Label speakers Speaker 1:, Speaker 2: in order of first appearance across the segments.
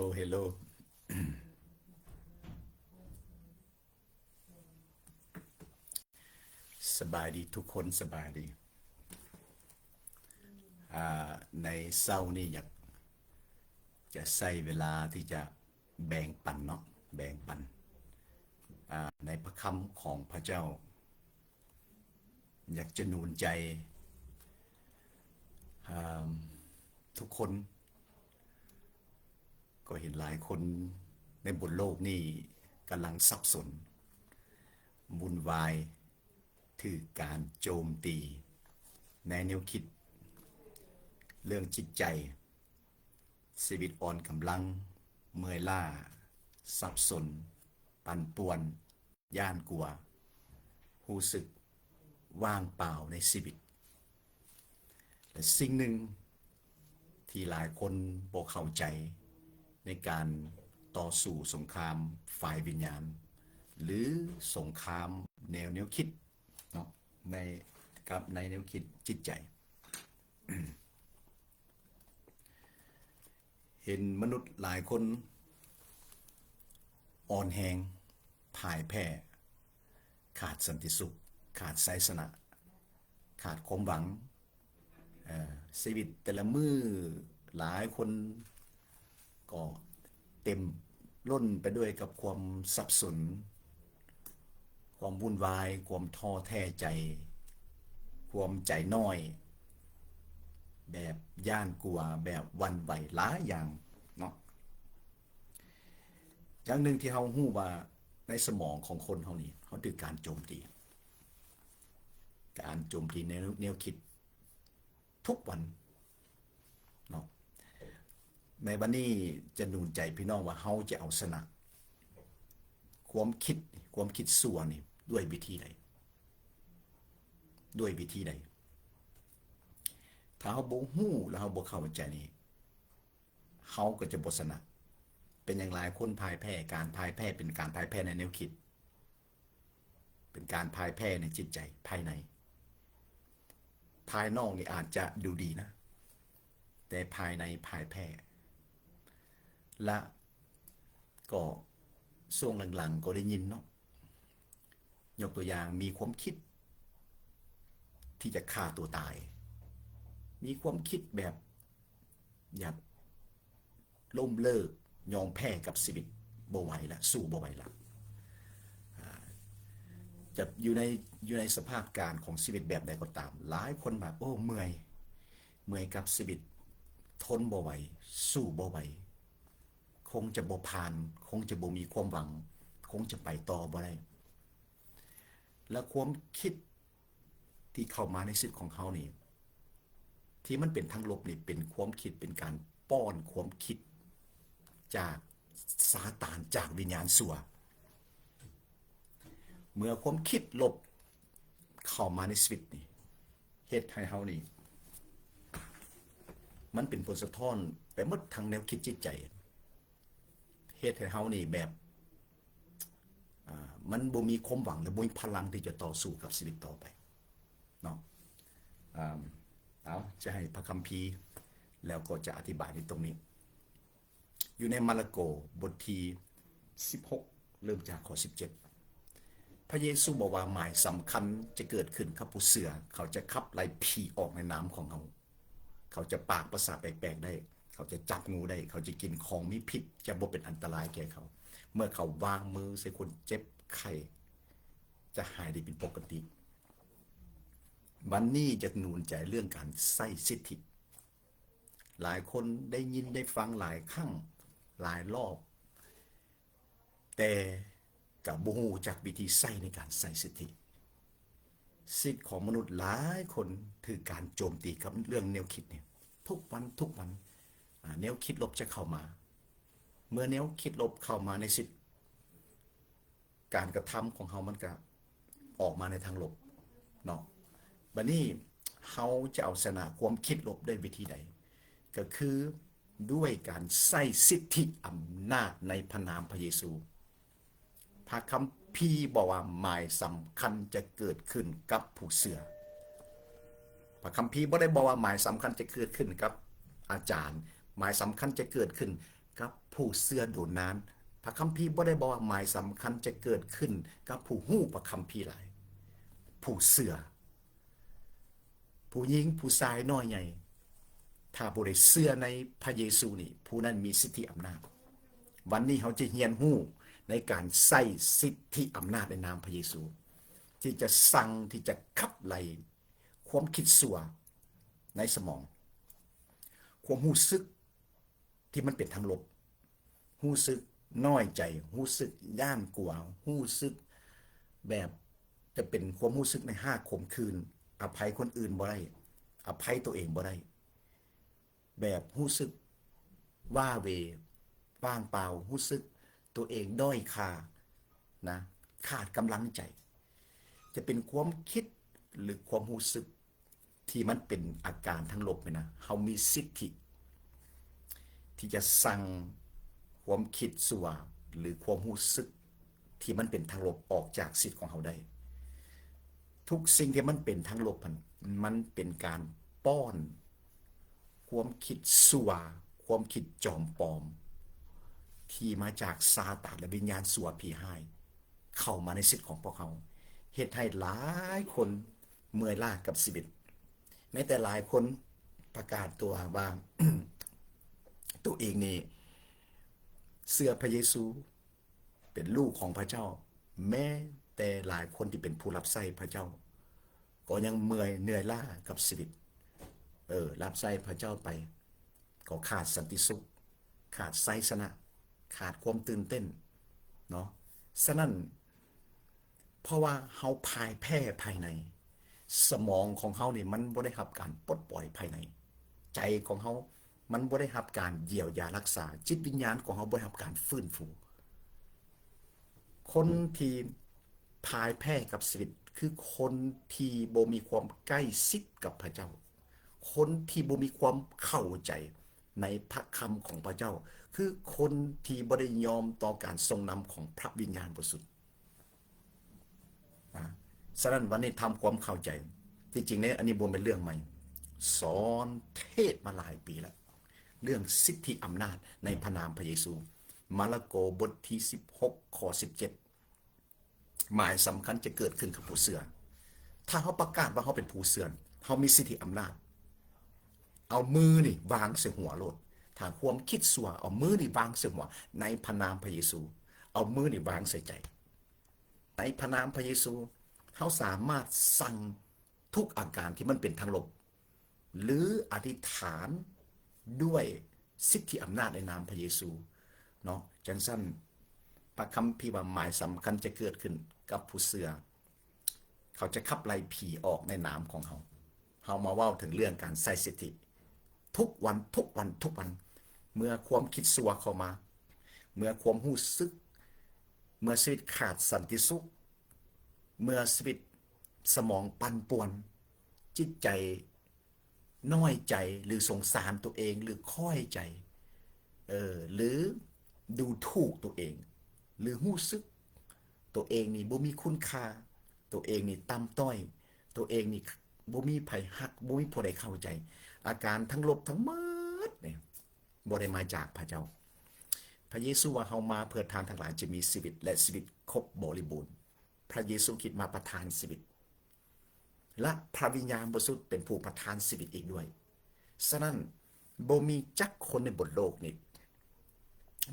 Speaker 1: Hello สบายดีทุกคนสบายดีในเศร้านี่อยากจะใช้เวลาที่จะแบ่งปันเนาะแบ่งปันในพระคำของพระเจ้า อยากจะหนุนใจทุกคนก็เห็นหลายคนในบนโลกนี่กำลังสับสนวุ่นวายถือการโจมตีในแนวคิดเรื่องจิตใจชีวิตอ่อนกำลังเมื่อยล้าสับสนปั่นป่วนย่านกลัวรู้สึกว่างเปล่าในชีวิตและสิ่งหนึ่งที่หลายคนบ่เข้าใจในการต่อสู้สงครามฝ่ายวิญญาณหรือสงครามแนวคิดเนาะในแนวคิดจิตใจ เห็นมนุษย์หลายคนอ่อนแรงพ่ายแพ้ขาดสันติสุขขาดไสยสนะขาดความหวังชีวิตแต่ละมือหลายคนก็เต็มล้นไปด้วยกับความสับสนความวุ่นวายความท้อแท้ใจความใจน้อยแบบย่านกลัวแบบวันไหวหลายอย่างเนาะอย่างหนึ่งที่เฮาฮู้ว่าในสมองของคนเฮานี่เขาถูกการโจมตีในแนวคิดทุกวันเนาะในวันนี้จะหนุนใจพี่น้องว่าเฮาจะเอาชนะความคิดชั่วนี่ด้วยวิธีใดถ้าเฮาบ่ฮู้แล้วเฮาบ่เข้าใจนี่เฮาก็จะบ่ชนะเป็นอย่างหลายคนพ่ายแพ้การพ่ายแพ้เป็นการพ่ายแพ้ในแนวคิดเป็นการพ่ายแพ้ในจิตใจภายในภายนอกนี่อาจจะดูดีนะแต่ภายในพ่ายแพ้และก็ช่วงหลังๆก็ได้ยินเนาะยกตัวอย่างมีความคิดที่จะฆ่าตัวตายมีความคิดแบบอยากล้มเลิกยอมแพ้กับชีวิตบ่ไหวละสู้บ่ไหวละจะอยู่ในสภาพการของชีวิตแบบใดก็ตามหลายคนแบบโอ้เมื่อยกับชีวิตทนบ่ไหวสู้บ่ไหวคงจะบ่ผ่านคงจะบ่มีความหวังคงจะไปต่อบ่ได้และความคิดที่เข้ามาในชีวิตของเขานี่ที่มันเป็นทั้งลบนี่เป็นความคิดเป็นการป้อนความคิดจากซาตานจากวิญญาณชั่วเมื่อความคิดลบเข้ามาในชีวิตนี่เฮ็ดให้เฮานี่มันเป็นผลสะท้อนไปหมดทางแนวคิดจิตใจเฮ็ดให้เฮานี่แบบมันบ่มีความหวังและบ่มีพลังที่จะต่อสู้กับชีวิตต่อไปเนาะเอาจะให้พระคัมภีร์แล้วก็จะอธิบายในตรงนี้อยู่ในมาระโกบทที่16เริ่มจากข้อ17พระเยซูบอกว่าหมายสำคัญจะเกิดขึ้นกับผู้เสือเขาจะขับไล่ผีออกในน้ำของเขาจะปากประสาทแปลกๆได้เขาจะจับงูได้เขาจะกินของมีพิษจะบ่เป็นอันตรายแก่เขาเมื่อเขาวางมือใส่คนเจ็บไข้จะหายได้เป็นปกติวันนี้จะหนุนใจเรื่องการใช้สิทธิหลายคนได้ยินได้ฟังหลายครั้งหลายรอบแต่กับบ่ฮู้จักวิธีใช้ในการใช้สิทธิสิทธิของมนุษย์หลายคนถือการโจมตีกับเรื่องแนวคิดเนี่ยทุกวันแนวคิดลบจะเข้ามาเมื่อแนวคิดลบเข้ามาในสิทธิการกระทำของเฮามันก็ออกมาในทางลบเนาะบัดนี้เฮาจะเอาชนะความคิดลบด้วยวิธีใดก็คือด้วยการใช้สิทธิอำนาจในพระนามพระเยซูพระคัมภีร์บอกว่าหมายสำคัญจะเกิดขึ้นกับผู้เชื่อพระคัมภีร์บ่ได้บอกว่าหมายสำคัญจะเกิดขึ้นกับอาจารย์หมายสำคัญจะเกิดขึ้น กับผู้เชื่อโดนนานพระคัมภีร์บ่ได้บอกว่าหมายสำคัญจะเกิดขึ้นกับผู้ฮู้พระคัมภีร์หลายผู้เชื่อผู้หญิงผู้ชายน้อยใหญ่ถ้าบ่ได้เชื่อในพระเยซูนี่ผู้นั้นมีสิทธิอำนาจวันนี้เขาจะเรียนรู้ในการใช้สิทธิอำนาจในนามพระเยซูที่จะสั่งที่จะขับไล่ความคิดชั่วในสมองความรู้สึกที่มันเป็นทางลบรู้สึกน้อยใจรู้สึกย่านกลัวรู้สึกแบบจะเป็นความรู้สึกในห้าขมคืนอภัยคนอื่นบ่ได้อภัยตัวเองบ่ได้แบบรู้สึกว่าเวว่างเปล่ารู้สึกตัวเองด้อยค่านะขาดกำลังใจจะเป็นความคิดหรือความรู้สึกที่มันเป็นอาการทั้งลบนะเขามีสิทธิที่จะสั่งความคิดสั่วหรือความรู้สึกที่มันเป็นทางลบออกจากสิทธิของเขาได้ทุกสิ่งที่มันเป็นทางลบมันเป็นการป้อนความคิดสั่วความคิดจอมปลอมที่มาจากซาตานและวิญญาณสั่วผีหายเข้ามาในสิทธิของพวกเขาเหตุให้หลายคนเมื่อยล้ากับชีวิตแม้แต่หลายคนประกาศตัวว่า ตัวเองนี่เชื่อพระเยซูเป็นลูกของพระเจ้าแม้แต่หลายคนที่เป็นผู้รับใช้พระเจ้าก็ยังเหนื่อยล้ากับชีวิตรับใช้พระเจ้าไปก็ขาดสันติสุขขาดไสสนะขาดความตื่นเต้นเนาะฉะนั้นเพราะว่าเฮาพ่ายแพ้ภายในสมองของเฮานี่มันบ่ได้รับการปลดปล่อยภายในใจของเฮามันบ่ได้รับการเยียวยารักษาจิตวิญญาณของเฮาบ่ได้รับการฟื้นฟูคนที่พ่ายแพ้กับชีวิตคือคนที่บ่มีความใกล้ชิดกับพระเจ้าคนที่บ่มีความเข้าใจในพระคำของพระเจ้าคือคนที่บ่ได้ยอมต่อการทรงนำของพระวิญญาณบริสุทธิ์ฉะนั้นวันนี้ทำความเข้าใจจริงๆเนี่ยอันนี้บ่เป็นเรื่องใหม่สอนเทศมาหลายปีแล้วเรื่องสิทธิอำนาจในพระนามพระเยซูมาระโกบทที่16ข้อ17หมายสำคัญจะเกิดขึ้นกับผู้เชื่อถ้าเขาประกาศว่าเขาเป็นผู้เชื่อเขามีสิทธิอำนาจเอามือนี่วางใส่หัวโลดถ้าความคิดสั่วเอามือนี่วางใส่หัวในพระนามพระเยซูเอามือนี่วางใส่ใจในพระนามพระเยซูเขาสามารถสั่งทุกอาการที่มันเป็นทางลบหรืออธิษฐานด้วยสิทธิอำนาจในนามพระเยซูเนาะจังสั้นพระคัมภีร์ว่าหมายสำคัญจะเกิดขึ้นกับผู้เชื่อเขาจะขับไล่ผีออกในนามของเขามาว่าถึงเรื่องการใส่สิทธิทุกวันเมื่อความคิดสัวเข้ามาเมื่อความรู้สึกเมื่อชีวิตขาดสันติสุขเมื่อชีวิตสมองปั่นป่วนจิตใจน้อยใจหรือสงสารตัวเองหรือค่อยใจหรือดูถูกตัวเองหรือรู้สึกตัวเองนี่บ่มีคุณค่าตัวเองนี่ต่ำต้อยตัวเองนี่บ่มีไผฮักบ่มีผู้ใดเข้าใจอาการทั้งลบทั้งหมดเนี่ยบ่ได้มาจากพระเจ้าพระเยซูว่าเฮามาเพื่อทานทั้งหลายจะมีชีวิตและชีวิตครบบริบูรณ์พระเยซูคริสต์มาประทานชีวิตและพระวิญญาณบริสุทธิ์เป็นผู้ประทานชีวิตอีกด้วยฉะนั้นบ่มีจักคนในบนโลกนี้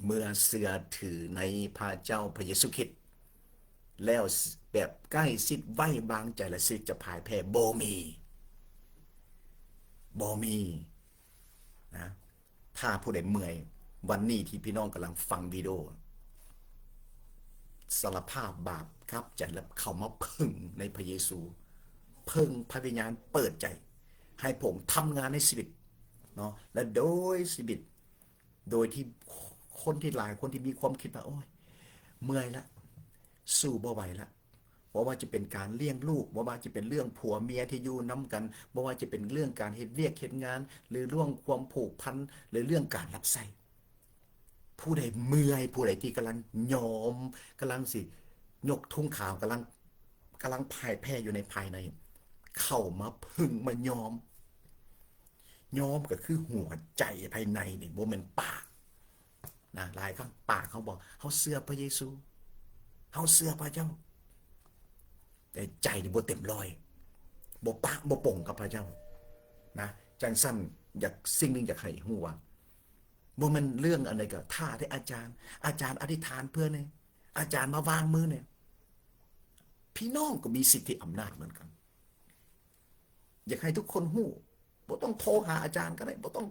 Speaker 1: เมื่อเชื่อถือในพระเจ้าพระเยซูคริสต์แล้วแบบใกล้ชิดไว้วางใจและสิจะพ่ายแพ้บ่มีนะถ้าผู้ใดเมื่อยวันนี้ที่พี่น้องกำลังฟังวิดีโอสารภาพบาปครับใจแล้วเข้ามาพึ่งในพระเยซูพึ่งพระวิญญาณเปิดใจให้ผมทำงานในชีวิตเนาะและโดยชีวิตโดยที่คนที่หลายคนที่มีความคิดว่าโอ้ยเมื่อยละสู้บ่ไหวละว่าจะเป็นการเลี้ยงลูกว่าจะเป็นเรื่องผัวเมียที่อยู่น้ำกันว่าจะเป็นเรื่องการเฮ็ดเวียกเฮ็ดงานหรือเรื่องความผูกพันหรือเรื่องการรับใช้ผู้ใดเมื่อยผู้ใดที่กำลังยอมกำลังสิยกทุ่งขาวกำลังพ่ายแพ้อยู่ในภายในเข้ามาพึ่งมายอมก็คือหัวใจภายในนี่บ่แม่นปาก นะหลายครั้งปากเขาบอกเขาเชื่อพระเยซูเขาเชื่อพระเจ้าแต่ใจนี่บ่เต็มร้อยบ่ปากบ่ป่งกับพระเจ้านะจังสั้นอยากสิ่งนึงอยากให้ฮู้ว่าบ่มันเรื่องอะไรก็ท่าที่อาจารย์อธิษฐานเพื่อเนี่ยอาจารย์มาวางมือเนี่ยพี่น้องก็มีสิทธิอำนาจเหมือนกันอยากให้ทุกคนฮู้บ่ต้องโทรหาอาจารย์ก็ได้บ่ต้อง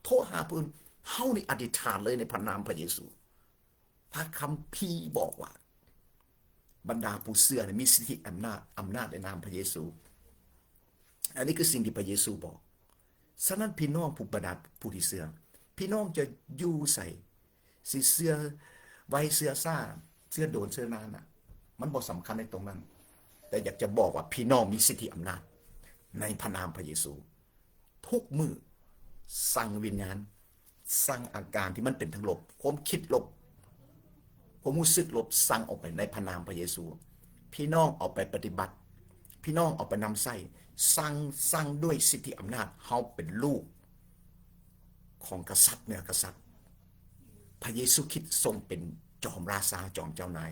Speaker 1: โทรหาเพิ่นเฮานี่อธิษฐานเลยในพระนามพระเยซูพระคัมภีร์บอกว่าบรรดาผู้เชื่อมีสิทธิอำนาจในนามพระเยซูอันนี้คือสิ่งที่พระเยซูบอกฉะนั้นพี่น้องผู้บรรดาผู้ที่เชื่อพี่น้องจะอยู่ใส่สิเชื่อไว้เชื่อซ่าเชื่อโดนเชื่อนานน่ะมันบ่สำคัญในตรงนั้นแต่อยากจะบอกว่าพี่น้องมีสิทธิอำนาจในพระนามพระเยซูทุกมือสั่งวิญญาณสั่งอาการที่มันเป็นทั้งลบความคิดลบความรู้สึกลบสั่งออกไปในพระนามพระเยซูพี่น้องเอาไปปฏิบัติพี่น้องเอาไปนำใส่สั่งด้วยสิทธิอำนาจเฮาเป็นลูกของกษัตริย์เหนือกษัตริย์พระเยซูคริสต์ทรงเป็นจอมราชาจอมเจ้านาย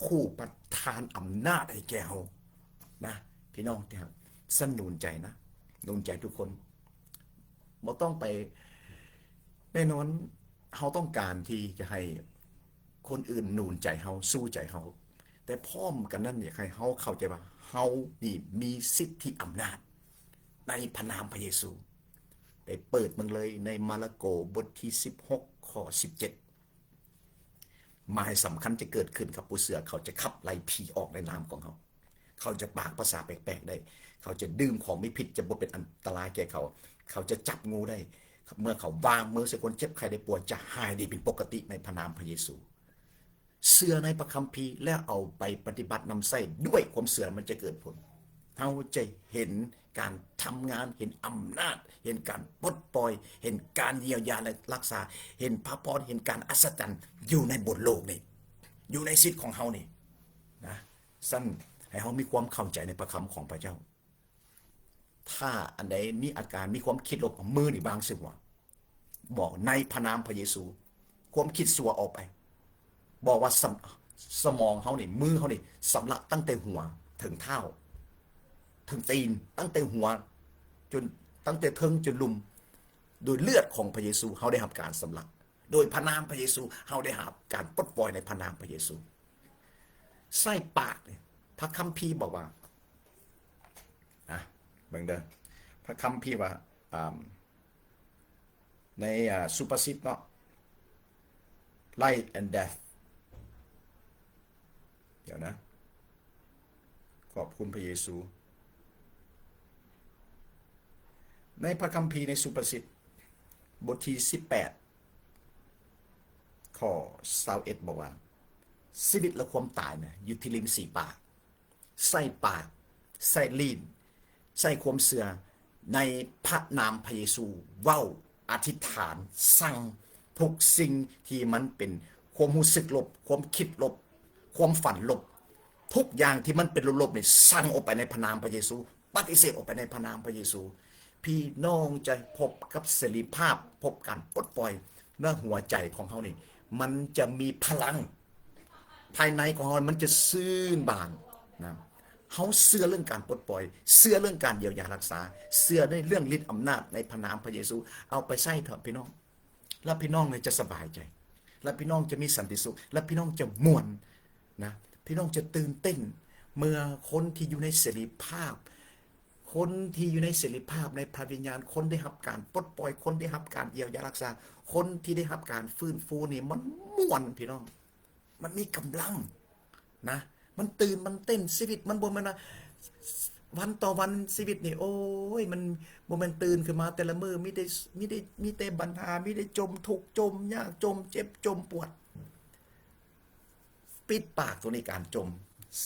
Speaker 1: ผู้ประทานอำนาจให้แก่เฮานะพี่น้องครับสนุนใจนะนุนใจทุกคนบ่ต้องไปแน่นอนเฮาต้องการที่จะให้คนอื่นหนุนใจเฮาสู้ใจเฮาแต่พร้อมกันนั้นอยากให้เฮาเข้าใจว่าเฮานี่มีสิทธิอำนาจในพระนามพระเยซูไปเปิดมันเลยในมาระโกบทที่16ข้อ17หมายสำคัญจะเกิดขึ้นกับผู้เชื่อเขาจะขับไล่ผีออกในนามของเขาเขาจะปากภาษาแปลกๆได้เขาจะดื่มของไม่ผิดจะบ่เป็นอันตรายแก่เขาเขาจะจับงูได้เมื่อเขาวางมือใส่คนเจ็บใครได้ป่วยจะหายดีเป็นปกติในพระนามพระเยซูเชื่อในพระคัมภีร์แล้วเอาไปปฏิบัตินำใส่ด้วยความเชื่อมันจะเกิดผลเราจะเห็นการทำงานเห็นอำนาจเห็นการปลดปล่อยเห็นการเยียวยาและรักษาเห็นพระพรเห็นการอัศจรรย์อยู่ในบนโลกนี้อยู่ในชีวิตของเฮานี่นะสั้นให้เฮามีความเข้าใจในพระคำของพระเจ้าถ้าอันใดมีอาการมีความคิดลบของมือนี่บางสิว่าบอกในพระนามพระเยซูความคิดสัวออกไปบอกว่าสมองเขานี่มือเขานี่สำลักตั้งแต่หัวถึงเท้าถึงตีนตั้งแต่หัวจนตั้งแต่เทิงจนลุมโดยเลือดของพระเยซูเขาได้รับการสำลักโดยพระนามพระเยซูเขาได้รับการปลดปล่อยในพระนามพระเยซูไส้ปากเนี่ยพระคัมภีร์บอกว่าเบิ่งเด้อพระคัมภีร์ว่าในสุภาษิตเนาะ life and death เดี๋ยวนะขอบคุณพระเยซูในพระคัมภีร์ในสุภาษิตบทที่18ข้อ21บอกว่าชีวิตและความตายเนี่ยอยู่ที่ริมฝีปากไส้ปากไส้ลิ้นใส่ความเสื่อในพระนามพระเยซูเว้าอธิษฐานสั่งทุกสิ่งที่มันเป็นความรู้สึกลบความคิดลบความฝันลบทุกอย่างที่มันเป็นลบๆเนี่ยสั่งออกไปในพระนามพระเยซูปฏิเสธออกไปในพระนามพระเยซูพี่น้องจะพบกับเสรีภาพพบการปลดปล่อยในหัวใจของเขานี่มันจะมีพลังภายในของเขามันจะซื่นบานนะเขาเชื่อเรื่องการปลดปล่อยเชื่อเรื่องการเยียวยารักษาเชื่อในเรื่องฤทธิ์อำนาจในพระนามพระเยซูเอาไปใส่เถอะพี่น้องแล้วพี่น้องเลยจะสบายใจและพี่น้องจะมีสันติสุขและพี่น้องจะม่วนนะพี่น้องจะตื่นเต้นเมื่อคนที่อยู่ในเสรีภาพคนที่อยู่ในเสรีภาพในพระวิญญาณคนได้รับการปลดปล่อยคนได้รับการเยียวยารักษาคนที่ได้รับการฟื้นฟูนี่มันม่วนพี่น้องมันมีกำลังนะมันตื่นมันเต้นชีวิตมันบ่แม่นวันต่อวันชีวิตนี่โอ้ยมันบ่แม่นตื่นขึ้นมาแต่ละมื้อมีแต่ปัญหามีแต่จมทุกข์จมยากจมเจ็บจมปวดปิดปากตัวนี้การจม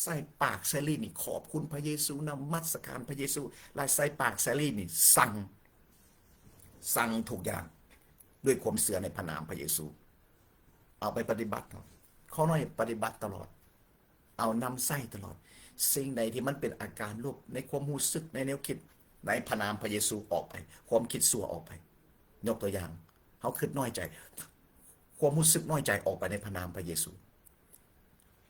Speaker 1: ใส่ปากใส่ลิ้นนี่ขอบคุณพระเยซูนมัสการพระเยซูลายใส่ปากใส่ลิ้นนี่สั่งทุกอย่างด้วยความเชื่อในพระนามพระเยซูเอาไปปฏิบัติข้อน้อยปฏิบัติตลอดเอานำใส่ตลอดสิ่งใดที่มันเป็นอาการลบในความรู้สึกในแนวคิดในพระนามพระเยซูออกไปความคิดชั่วออกไปยกตัวอย่างเขาคิดน้อยใจ ความรู้สึกน้อยใจออกไปในพระนามพระเยซู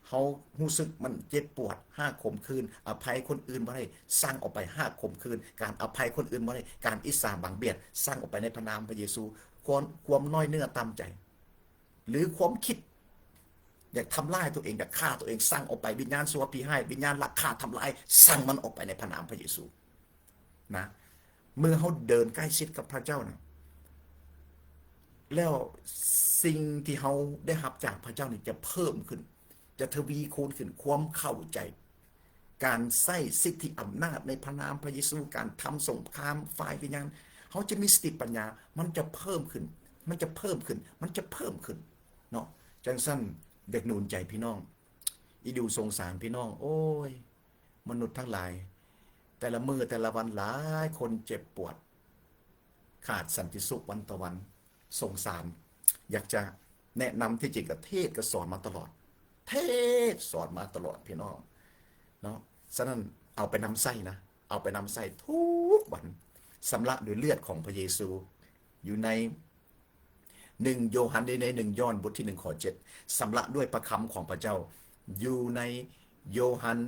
Speaker 1: เขารู้สึกมันเจ็บปวด5 ขมคืนอภัยคนอื่นบ่ได้สร้างออกไป5 ขมคืนการอภัยคนอื่นบ่ได้การอิสาบังเบียดสร้างออกไปในพระนามพระเยซูความน้อยเนื้อต่ำใจหรือความคิดอยากทำลายตัวเองอยากฆ่าตัวเองสร้างออกไปวิญญาณสัวพีให้วิญญาณลักฆ่าทำลายสร้างมันออกไปในพระนามพระเยซูนะเมื่อเขาเดินใกล้ชิดกับพระเจ้านะแล้วสิ่งที่เขาได้รับจากพระเจ้านี่จะเพิ่มขึ้นจะทวีคูณขึ้นความเข้าใจการใช้สิทธิอำนาจในพระนามพระเยซูการทำสงครามฝ่ายวิญญาณเขาจะมีสติปัญญามันจะเพิ่มขึ้นมันจะเพิ่มขึ้นมันจะเพิ่มขึ้นเนาะจังสั้นเด็กหนุนใจพี่น้องอีดูสงสารพี่น้องโอ้ยมนุษย์ทั้งหลายแต่ละมือแต่ละวันหลายคนเจ็บปวดขาดสันติสุขวันต่อวันสงสารอยากจะแนะนำที่จริงกับเทศก็สอนมาตลอดเทศสอนมาตลอดพี่น้องเนาะฉะนั้นเอาไปนำไส้นะเอาไปนำไส้ทุกวันสำระด้วยเลือดของพระเยซูอยู่ใน1 โยฮันใน1 ยอห์นบทที่1 ข้อ 7สำระด้วยพระคำของพระเจ้าอยู่ในโยฮัน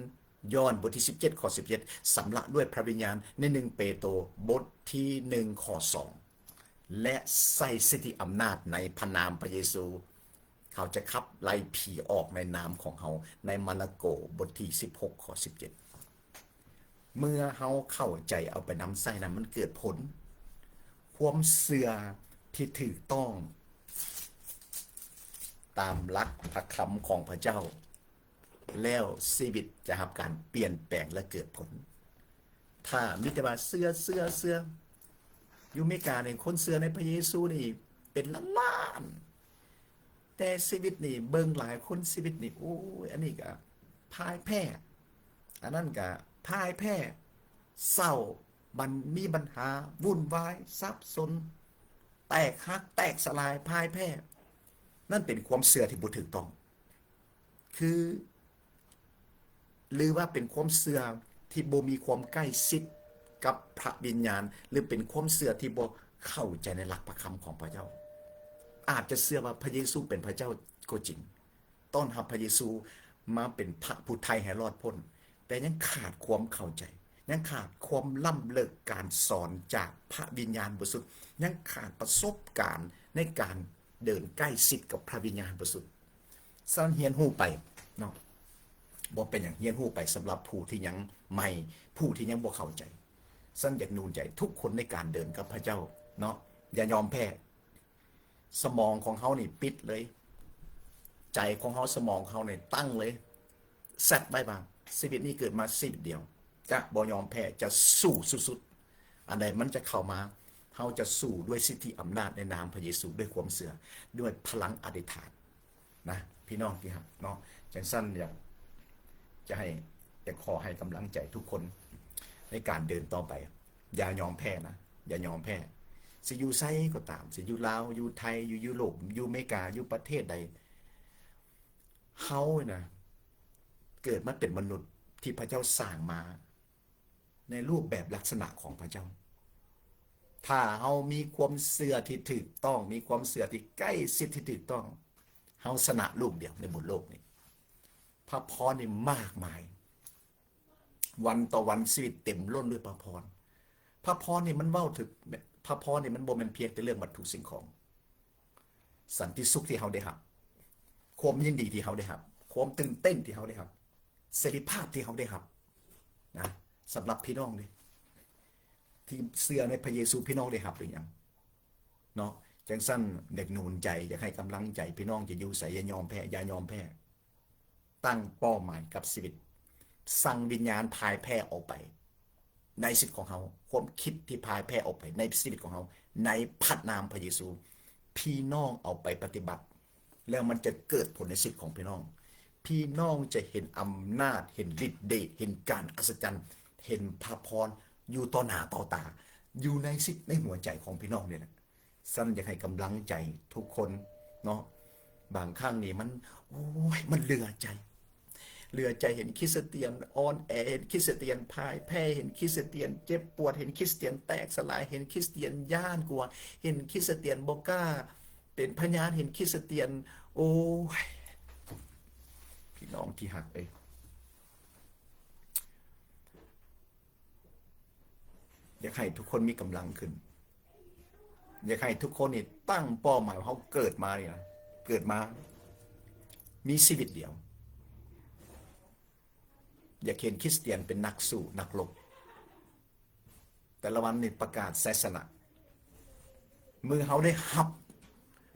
Speaker 1: ยอห์นบทที่17 ข้อ 17สำระด้วยพระวิญญาณใน1 เปโตรบทที่1 ข้อ 2และใส่สิทธิอำนาจในพระนามพระเยซูเขาจะขับไล่ผีออกในนามของเขาในมาระโกบทที่16 ข้อ 17เมื่อเขาเข้าใจเอาไปนำใส่นั้นมันเกิดผลความเสื่อที่ถูกต้องตามหลักพระคำของพระเจ้าแล้วชีวิตจะรับการเปลี่ยนแปลงและเกิดผลถ้ามิตรบาเสื้ออยู่อเมริกาเนี่ยคนเสื้อในพระเยซูนี่เป็นล้านแต่ชีวิตนี่เบิ่งหลายคนชีวิตนี่โอ้ยอันนี้ก็พ่ายแพ้อันนั้นก็พ่ายแพ้เศร้ามันมีปัญหาวุ่นวายซับซ้อนแตกหักแตกสลายพ่ายแพ้นั่นเป็นความเสื่อที่บ่ถูกต้องคือหรือว่าเป็นความเสื่อที่บ่มีความใกล้ชิดกับพระวิญญาณหรือเป็นความเสื่อที่บ่เข้าใจในหลักพระคำของพระเจ้าอาจจะเชื่อว่าพระเยซูเป็นพระเจ้าก็จริงต้อนรับพระเยซูมาเป็นพระผู้ไถ่ให้รอดพ้นแต่ยังขาดความเข้าใจยังขาดความล้ำเลิกการสอนจากพระวิญญาณบริสุทธิ์ยังขาดประสบการณ์ในการเดินใกล้ชิดกับพระวิญญาณบริสุทธิ์สอนเฮียนฮู้ไปเนาะบ่เป็นอย่างเฮียนฮู้ไปสำหรับผู้ที่ยังใหม่ผู้ที่ยังบ่เข้าใจสั้นอยากนูนใจทุกคนในการเดินกับพระเจ้าเนาะอย่ายอมแพ้สมองของเขานี่ปิดเลยใจของเขาสมองเขาเนี่ยตั้งเลยแซดไว้บ้างชีวิตนี้เกิดมาชีวิตเดียวจะบ่ยอมแพ้จะสู้สุดๆอันใดมันจะเข้ามาเขาจะสู้ด้วยสิทธิอำนาจในนามพระเยซูด้วยความเสื่อด้วยพลังอธิษฐานนะพี่น้องที่ครับเนาะจังสั้นอยากจะขอให้กำลังใจทุกคนในการเดินต่อไปอย่ายอมแพ้นะอย่ายอมแพ้สิอยู่ไซก็ตามสิอยู่ลาวอยู่ไทยอยู่ยุโรปอยู่อเมริกาอยู่ประเทศใดเฮานะเกิดมาเป็นมนุษย์ที่พระเจ้าสร้างมาในรูปแบบลักษณะของพระเจ้าถ้าเฮามีความเสื่อที่ถูกต้องมีความเสื่อที่ใกล้ชิดที่ถูกต้องเฮาชนะลูกเดียวในบนโลกนี้พระพรนี่มากมายวันต่อวันชีวิตเต็มล้นด้วยพระพรพระพรนี่มันเว้าถึงพระพรนี่มันบ่แม่นเพียงแต่เรื่องวัตถุสิ่งของสันติสุขที่เฮาได้รับความยินดีที่เฮาได้รับความตื่นเต้นที่เฮาได้รับเสรีภาพที่เฮาได้รับนะสำหรับพี่น้องนี่ที่เชื่อในพระเยซูพี่น้องได้รับหรือยังเนาะจังสั้นเด็กหนุนใจอยากให้กำลังใจพี่น้องจะอยู่ใส่อย่ายอมแพ้อย่ายอมแพ้ตั้งเป้าหมายกับชีวิตสั่งวิญญาณพายแพ้ออกไปในชีวิตของเขาความคิดที่พายแพ้ออกไปในชีวิตของเขาในพระนามพระเยซูพี่น้องเอาไปปฏิบัติแล้วมันจะเกิดผลในชีวิตของพี่น้องพี่น้องจะเห็นอำนาจเห็นฤทธิ์เดชเห็นการอัศจรรย์เห็นพระพรอยู่ต่อหน้าต่อตาอยู่ในชีวิตในหัวใจของพี่น้องเนี่ยนะสั้นอยากให้กำลังใจทุกคนเนาะบางครั้งนี่มันโอ้ยมันเหลือใจเห็นคริสเตียนอ่อนแอเห็นคริสเตียนพ่ายแพ้เห็นคริสเตียนเจ็บปวดเห็นคริสเตียนแตกสลายเห็นคริสเตียนย่านกลัวเห็นคริสเตียนบ่กล้า เป็นพยานเห็นคริสเตียนโอ้ยพี่น้องที่หักเลยอยากให้ทุกคนมีกำลังขึ้นอยากให้ทุกคนนี่ตั้งเป้าหมายว่าเขาเกิดมาเนี่ยเกิดมามีชีวิตเดียวอยากเห็นคริสเตียนเป็นนักสู้นักรบแต่ละวันนี่ประกาศไสสนะมือเขาได้หับ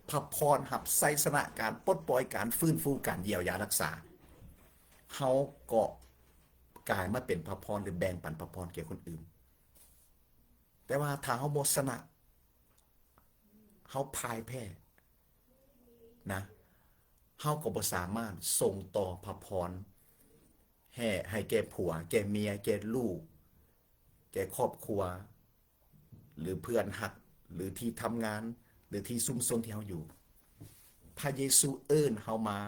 Speaker 1: พระพรหับไสสนะการปลดปล่อยการฟื้นฟูการเยียวยารักษาเขาก็กลายมาเป็นพระพรหรือแบ่งปันพระพรแก่คนอื่นแต่ว่าถ้าเขาหมดสนะเขาพ่ายแพ้นะเขาก็บ่สามารถส่งต่อพระพรให้แก่ผัวแก่เมียแก่ลูกแก่ครอบครัวหรือเพื่อนหักหรือที่ทำงานหรือที่ซุ่มซนที่เขาอยู่พระเยซูเอิ้นเขามา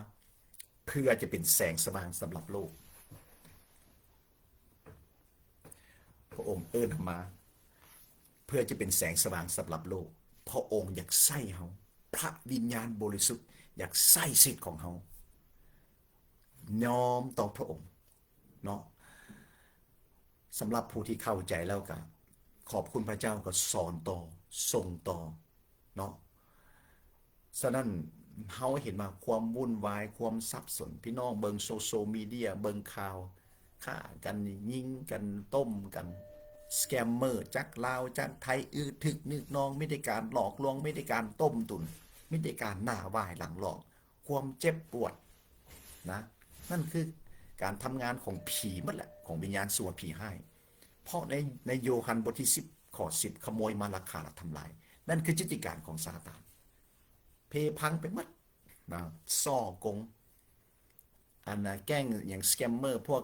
Speaker 1: เพื่อจะเป็นแสงสว่างสำหรับโลกพระองค์เอิ้นมาเพื่อจะเป็นแสงสว่างสำหรับโลกพระองค์อยากใส่เขาพระวิญญาณบริสุทธิ์อยากใส่สิทธิ์ของเขาน้อมต่อพระองค์เนาะสำหรับผู้ที่เข้าใจแล้วก็ขอบคุณพระเจ้าก็สอนต่อส่งต่อเนาะฉะนั้นเขาเห็นมาความวุ่นวายความสับสนพี่น้องเบิงโซเชียลมีเดียเบิงข่าวฆ่ากันยิงกันต้มกันสแกมเมอร์จักลาวจักไทยถึกนึกนองไม่ได้การหลอกลวงไม่ได้การต้มตุนไม่ได้การหน้าไหว้หลังหลอกความเจ็บปวดนะนั่นคือการทำงานของผีมันแหละของวิญญาณส่วนผีให้เพราะในโยฮันบทที่10ข้อ10ขโมยมาลักฆ่าและทำลายนั่นคือจิตติการของซาตานเพพังไปหมดนะซ่อกงอันนะแกล้งอย่างสแกมเมอร์พวก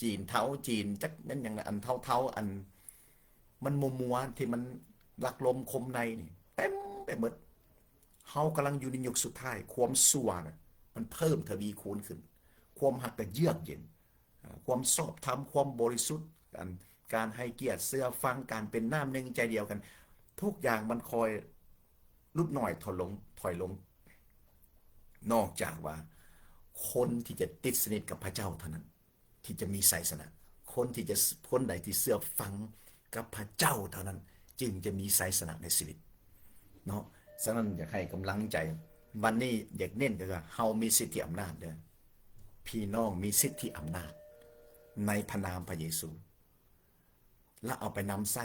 Speaker 1: จีนเท้าจีนจักนั่นอย่างอันเท้าอันมันมัวที่มันลักลมคมในนี่เต็มไปหมดเฮากำลังอยู่ในยุคสุดท้ายความชั่วนะมันเพิ่มทวีคูณขึ้นความหักก็เยือกเย็นความชอบธรรมความบริสุทธิ์การให้เกียรติเสื้อฟังการเป็นน้ำหนึ่งใจเดียวกันทุกอย่างมันคอยลุดหน่อยถอยลงนอกจากว่าคนที่จะติดสนิทกับพระเจ้าเท่านั้นที่จะมีไสยสนะคนใดที่เชื่อฟังกับพระเจ้าเท่านั้นจึงจะมีไสยสนะในชีวิตเนาะฉะนั้นอยากให้กำลังใจวันนี้อยากเน้นก็คือเฮามีสิทธิอำนาจเด้อพี่น้องมีสิทธิอำนาจในพระนามพระเยซูและเอาไปนำไส้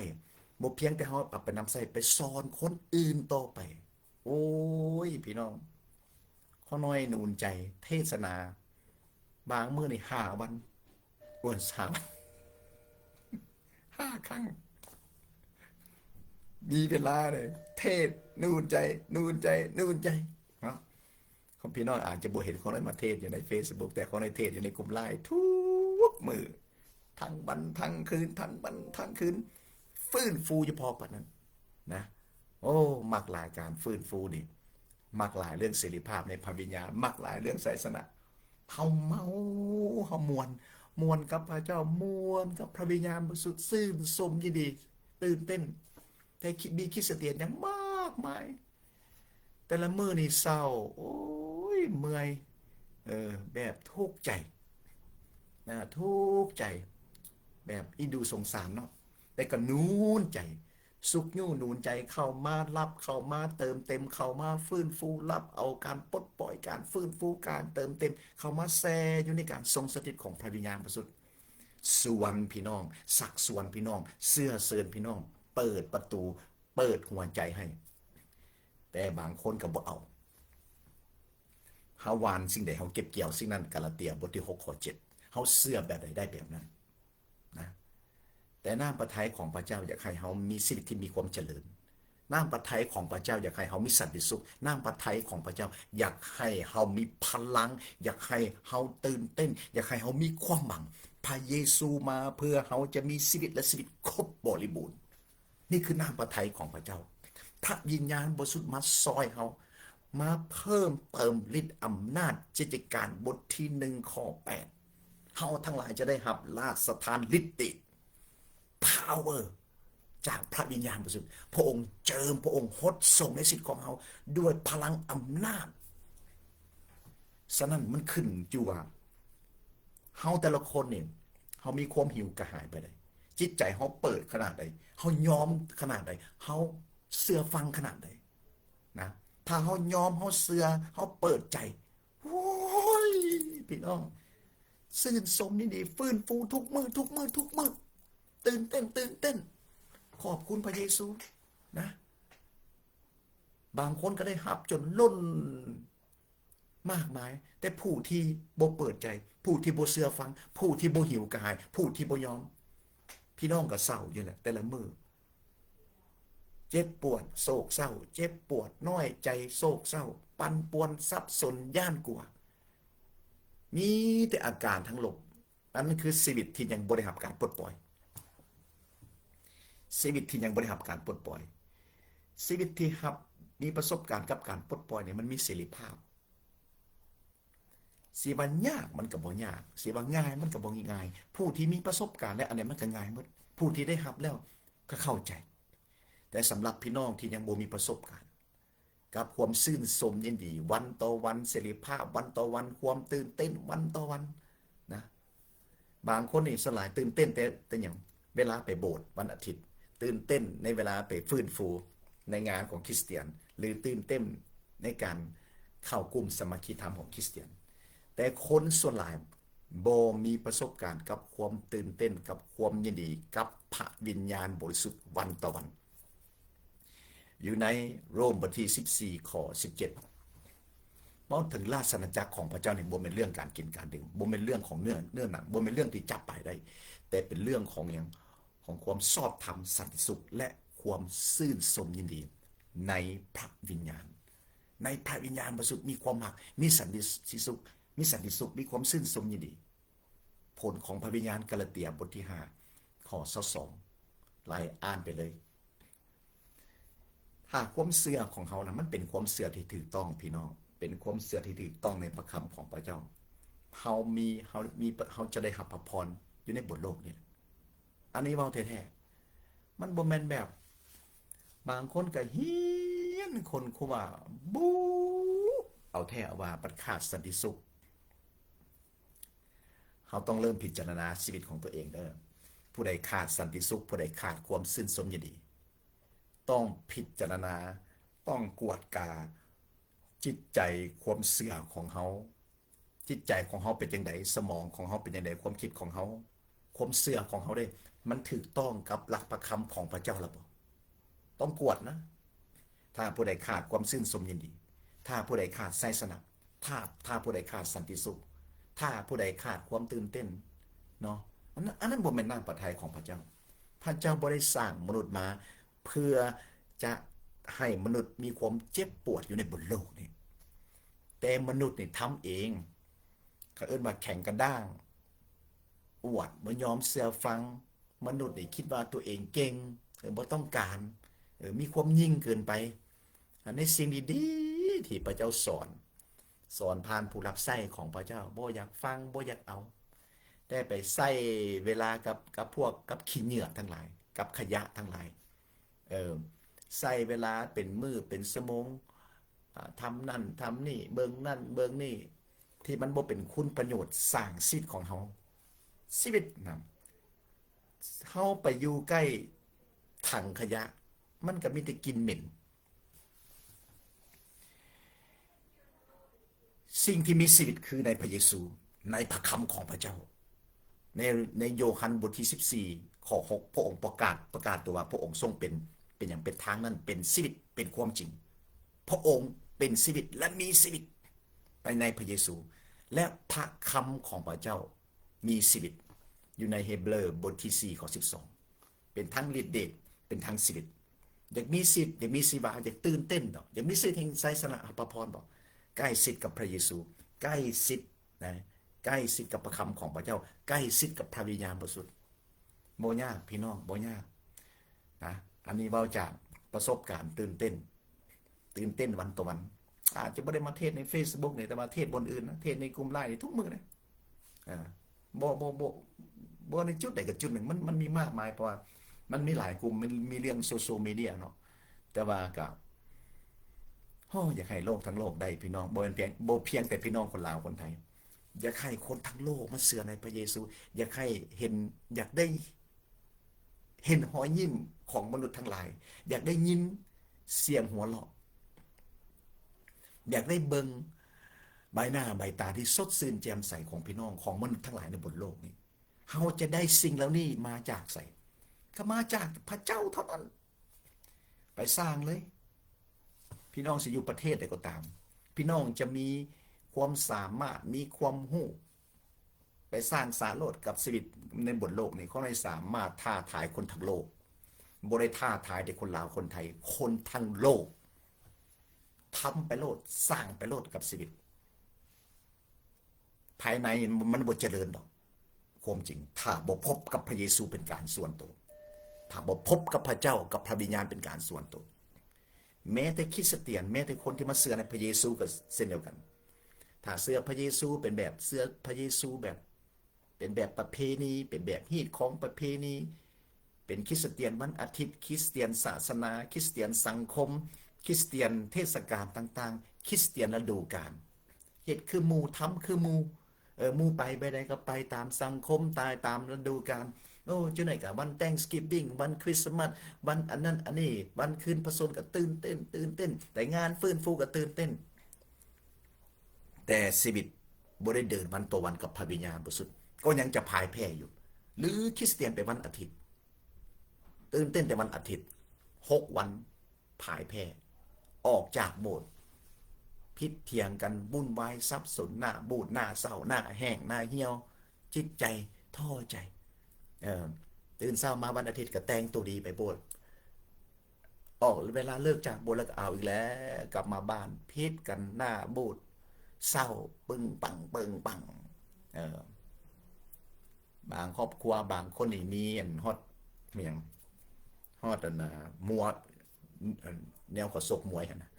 Speaker 1: บ่เพียงแต่เฮาเอาไปนำไส้ไปสอนคนอื่นต่อไปโอ้ยพี่น้องข้อน้อยนูนใจเทศนาบางมื้อนี่5 วันอ้วน5 ครั้งมีเวลาเลยเทศนูนใจเนาะของพี่น้องอาจจะบ่เห็นคนนั้นมาเทศอยู่ใน Facebook แต่คนในเทศอยู่ในกลุ่มไลน์ทุกมือทั้งวันทั้งคืนทั้งวันทั้งคืนฟื้นฟูเฉพาะปานนั้นนะโอ้มักหลายการฟื้นฟูนี่มักหลายเรื่องเสรีภาพในพระวิญญาณมักหลายเรื่องไสยสนะเฮาเมาเฮามวนกับพระเจ้ามวนกับพระวิญญาณบริสุทธิ์ซื่นสมยินดีตื่นเต้นแต่มีคริสเตียนอย่างมากมายแต่ละมื้อนี่เศร้าโอ้ยเมื่อยแบบทุกข์ใจนะทุกข์ใจแบบอีดูสงสารเนาะแต่ก็นูนใจสุขยู่นูนใจเข้ามารับเข้ามาเติมเต็มเข้ามาฟื้นฟูรับเอาการปลดปล่อยการฟื้นฟูการเติมเต็มเข้ามาแซ่อยู่ในการทรงสถิตของพระวิญญาณบริสุทธิ์ส่วนพี่น้องสักส่วนพี่น้องเสื้อเซินพี่น้องเปิดประตูเปิดหัวใจให้แต่บางคนก็บ่เอาเฮาหวานสิ่งใดเฮาเก็บเกี่ยวสิ่งนั้นกาลาเตียบทที่6ข้อ7เฮาเสื้อแบบใดได้แบบนั้นนะแต่น้ำพระทัยของพระเจ้าอยากให้เฮามีชีวิตที่มีความเจริญน้ำพระทัยของพระเจ้าอยากให้เฮามีสันติสุขน้ำพระทัยของพระเจ้าอยากให้เฮามีพลังอยากให้เฮาตื่นเต้นอยากให้เฮามีความหวังพระเยซูมาเพื่อเฮาจะมีชีวิตและชีวิตครบบริบูรณ์นี่คือน้ำพระทัยของพระเจ้าพระวิญญาณบริสุทธิ์มาซอยเฮามาเพิ่มเติมฤทธิ์อำนาจกิจการบทที่1ข้อ8เฮาทั้งหลายจะได้รับราชสถานฤทธิ์ power จากพระวิญญาณบริสุทธิ์พระองค์เจิมพระองค์หดส่งในสิทธิ์ของเขาด้วยพลังอำนาจฉะนั้นมันขึ้นอยู่ว่าเฮาแต่ละคนเนี่ยเฮามีความหิวกระหายไปได้จิตใจเฮาเปิดขนาดใดเฮายอมขนาดใดเฮาเชื่อฟังขนาดใดนะถ้าเฮายอมเฮาเชื่อเฮาเปิดใจโอ้ยพี่น้องซื่นสมนี่ดีฟื้นฟูทุกมือทุกมือทุกมือตื่นเต้นตื่นเต้นขอบคุณพระเยซูนะบางคนก็ได้หับจนล้นมากมายแต่ผู้ที่บ่เปิดใจผู้ที่บ่เชื่อฟังผู้ที่บ่หิวกระหายผู้ที่บ่ยอมพี่น้องก็เศร้าอยู่แหละแต่ละมือเจ็บปวดโศกเศร้าเจ็บปวดน้อยใจโศกเศร้าปั่นป่วนสับสนย่านกลัวมีแต่อาการทั้งหลบนั่นคือชีวิตที่ยังบ่ได้รับการปลดปล่อยชีวิตที่ยังบ่ได้รับการปลดปล่อยชีวิตที่รับมีประสบการณ์กับการปลดปล่อยเนี่ยมันมีเสรีภาพสิว่ายากมันก็บ่ยากสิว่าง่ายมันก็บ่ง่ายผู้ที่มีประสบการณ์และอันนี้มันก็ง่ายหมดผู้ที่ได้รับแล้วก็เข้าใจแต่สำหรับพี่น้องที่ยังบ่มีประสบการณ์กับความซื่นสมยินดีวันต่อวันเสรีภาพวันต่อวันความตื่นเต้นวันต่อวันนะบางคนนี่สลายตื่นเต้นแต่อย่างเวลาไปโบสถ์วันอาทิตย์ตื่นเต้นในเวลาไปฟื้นฟูในงานของคริสเตียนหรือตื่นเต้นในการเข้ากลุ่มสามัคคีธรรมของคริสเตียนแต่คนส่วนหลายบ่มีประสบการณ์กับความตื่นเต้นกับความยินดีกับพระวิญญาณบริสุทธิ์วันต่อวันอยู่ในโรมบทที่14ข้อ17มองถึงราชอาณาจักรของพระเจ้าเนี่ยบ่เป็นเรื่องการกินการดื่มบ่เป็นเรื่องของเนื้อหนังบ่เป็นเรื่องที่จับไปได้แต่เป็นเรื่องของอย่างของความชอบธรรมสันติสุขและความซื่นสมยินดีในพระวิญญาณในพระวิญญาณบริสุทธิ์มีความหักมีสันติสุขมีความซื่นสมยินดีผลของพระวิญญาณกาลาเตียบทที่5ข้อ22ไล่อ่านไปเลยถ้าความเชื่อของเขานะมันเป็นความเชื่อที่ถูกต้องพี่น้องเป็นความเชื่อที่ถูกต้องในพระคำของพระเจ้าเขาจะได้รับพระพรอยู่ในบทโลกนี้อันนี้เว้าแท้ๆมันบ่แม่นแบบบางคนก็เฮียนคนคุว่าบูเอาแท้ว่าปัดขาดสันติสุขเขาต้องเริ่มพิจารณาชีวิตของตัวเองเด้อผู้ใดขาดสันติสุขผู้ใดขาดความซื่นสมยินดีต้องพิจารณาต้องกวดกาจิตใจความเสื่อของเขาจิตใจของเขาเป็นจังไดสมองของเขาเป็นจังไดความคิดของเขาความเสื่อของเขาได้มันถูกต้องกับหลักพระคำของพระเจ้าหรือเปล่าต้องกวดนะถ้าผู้ใดขาดความซื่นสมยินดีถ้าผู้ใดขาดไสสนับถ้าผู้ใดขาดสันติสุขถ้าผู้ใดขาดความตื่นเต้นเนาะอันนั้นบ่แม่นนามพระทัยของพระเจ้าพระเจ้าบ่ได้สร้างมนุษย์มาเพื่อจะให้มนุษย์มีความเจ็บปวดอยู่ในบนโลกนี้แต่มนุษย์นี่ทำเองเขาเอิ้นว่าแข่งกระด้างอวดบ่ยอมเชื่อฟังมนุษย์นี่คิดว่าตัวเองเก่งบ่ต้องการมีความยิ่งเกินไปในสิ่งดีๆที่พระเจ้าสอนผ่านผู้รับใช้ของพระเจ้าบ่อยากฟังบ่อยากเอาแต่ไปใช้เวลากับพวกกับขี้เหงื่อทั้งหลายกับขยะทั้งหลายใช้เวลาเป็นมื้อเป็นชั่วโมงทำนั่นทำนี่เบิ่งนั่นเบิ่งนี่ที่มันบ่เป็นคุณประโยชน์สร้างชีวิตของเฮาชีวิตนะเฮาไปอยู่ใกล้ถังขยะมันก็มีแต่กลิ่นเหม็นสิ่งที่มีชีวิตคือในพระเยซูในพระคำของพระเจ้าในโยฮันบทที่14ข้อ6พระองค์ประกาศตัวว่าพระองค์ทรงเป็นอย่างเป็นทางนั้นเป็นชีวิตเป็นความจริงพระองค์เป็นชีวิตและมีชีวิตไปในพระเยซูและพระคำของพระเจ้ามีชีวิตอยู่ในเฮเบอร์บทที่4ข้อ12เป็นทั้งฤทธิ์เดชเป็นทั้งชีวิตอยากมีสิทธิ์อยากมีชีวาอยากตื่นเต้นดอกอยากมีสิทธิ์แห่งไสสนะพระพรบอกใกล้ชิดกับพระเยซูใกล้ชิดนะใกล้ชิดกับพระคำของพระเจ้าใกล้ชิดกับพระวิญญาณบริสุทธิ์บ่ยากพี่น้องบ่ยากนะอันนี้เว้าจากประสบการณ์ตื่นเต้นวันต่อวันอาจจะบ่ได้มาเทศใน Facebook นี่แต่มาเทศบนอื่นนะเทศในกลุ่ม LINE นี่ทุกมื้อนะบ่ในจุดใดกับจุดหนึ่งมันมีมากมายเพราะว่า มันมีหลายกลุ่มมันมีเรื่องโซเชียลมีเดียเนาะแต่ว่ากับอยากให้โลกทั้งโลกได้พี่น้องบ่เพียงแต่พี่น้องคนลาวคนไทยอยากให้คนทั้งโลกมาเชื่อในพระเยซูอยากให้เห็นอยากได้เห็นหอยยิ้มของมนุษย์ทั้งหลายอยากได้ยินเสียงหัวเราะอยากได้เบิงใบหน้าใบตาที่สดชื่นแจ่มใสของพี่น้องของมนุษย์ทั้งหลายในบนโลกนี้เขาจะได้สิ่งเหล่านี้มาจากไสก็มาจากพระเจ้าเท่านั้นไปสร้างเลยพี่น้องสิอยู่ประเทศใดก็ตามพี่น้องจะมีความสามารถมีความรู้ไปสร้างสารโลดกับชีวิตในบนโลกนี้เขาไม่สามารถท้าทายคนทั้งโลกบ่ได้ท้าทายแต่คนลาวคนไทยคนทั้งโลกทำไปโลดสร้างไปโลดกับชีวิตภายในมันบ่เจริญดอกความจริงถ้าบ่พบกับพระเยซูเป็นการส่วนตัวถ้าบ่พบกับพระเจ้ากับพระวิญญาณเป็นการส่วนตัวแม้แต่คริสเตียนแม้แต่คนที่มาเชื่อในพระเยซูก็เช่นเดียวกันถ้าเชื่อพระเยซูเป็นแบบเชื่อพระเยซูแบบเป็นแบบประเพณีเป็นแบบฮีตของประเพณีเป็นคริสเตียนวันอาทิตย์คริสเตียนศาสนาคริสเตียนสังคมคริสเตียนเทศกาลต่างๆคริสเตียนฤดูกาลเฮ็ดคือหมู่ทำคือหมู่หมู่ไปใดก็ไปตามสังคมตายตามฤดูกาลโอ้จังไหนกับวัน Thanksgiving วันคริสต์มาสวันอันนั้นอันนี้วันคืนพระชนก็ตื่นเต้นแต่งานฟื้นฟูก็ตื่นเต้นแต่ชีวิตบ่ได้เดินวันต่อวันกับพระวิญญาณบริสุทธิ์ก็ยังจะพ่ายแพ้อยู่หรือคริสเตียนไปวันอาทิตย์ตื่นเต้นแต่วันอาทิตย์6 วันพ่ายแพ้ออกจากโบสถ์พิษเถียงกันวุ่นวายสับสนหน้าบูดหน้าเศร้าหน้าแห้งหน้าเหี่ยวจิตใจท้อใจตื่นเช้ามาวันอาทิตย์ก็แต่งตัวดีไปโบสถ์ออกเวลาเลิกจากโบสถ์แล้วก็เอาอีกแล้วกลับมาบ้านพิษกันหน้าบูดเศร้าปึงปังบางครอบครัวบางคนนี่มีฮอตเมียงฮอตมัวแนวขอศกมวยนะ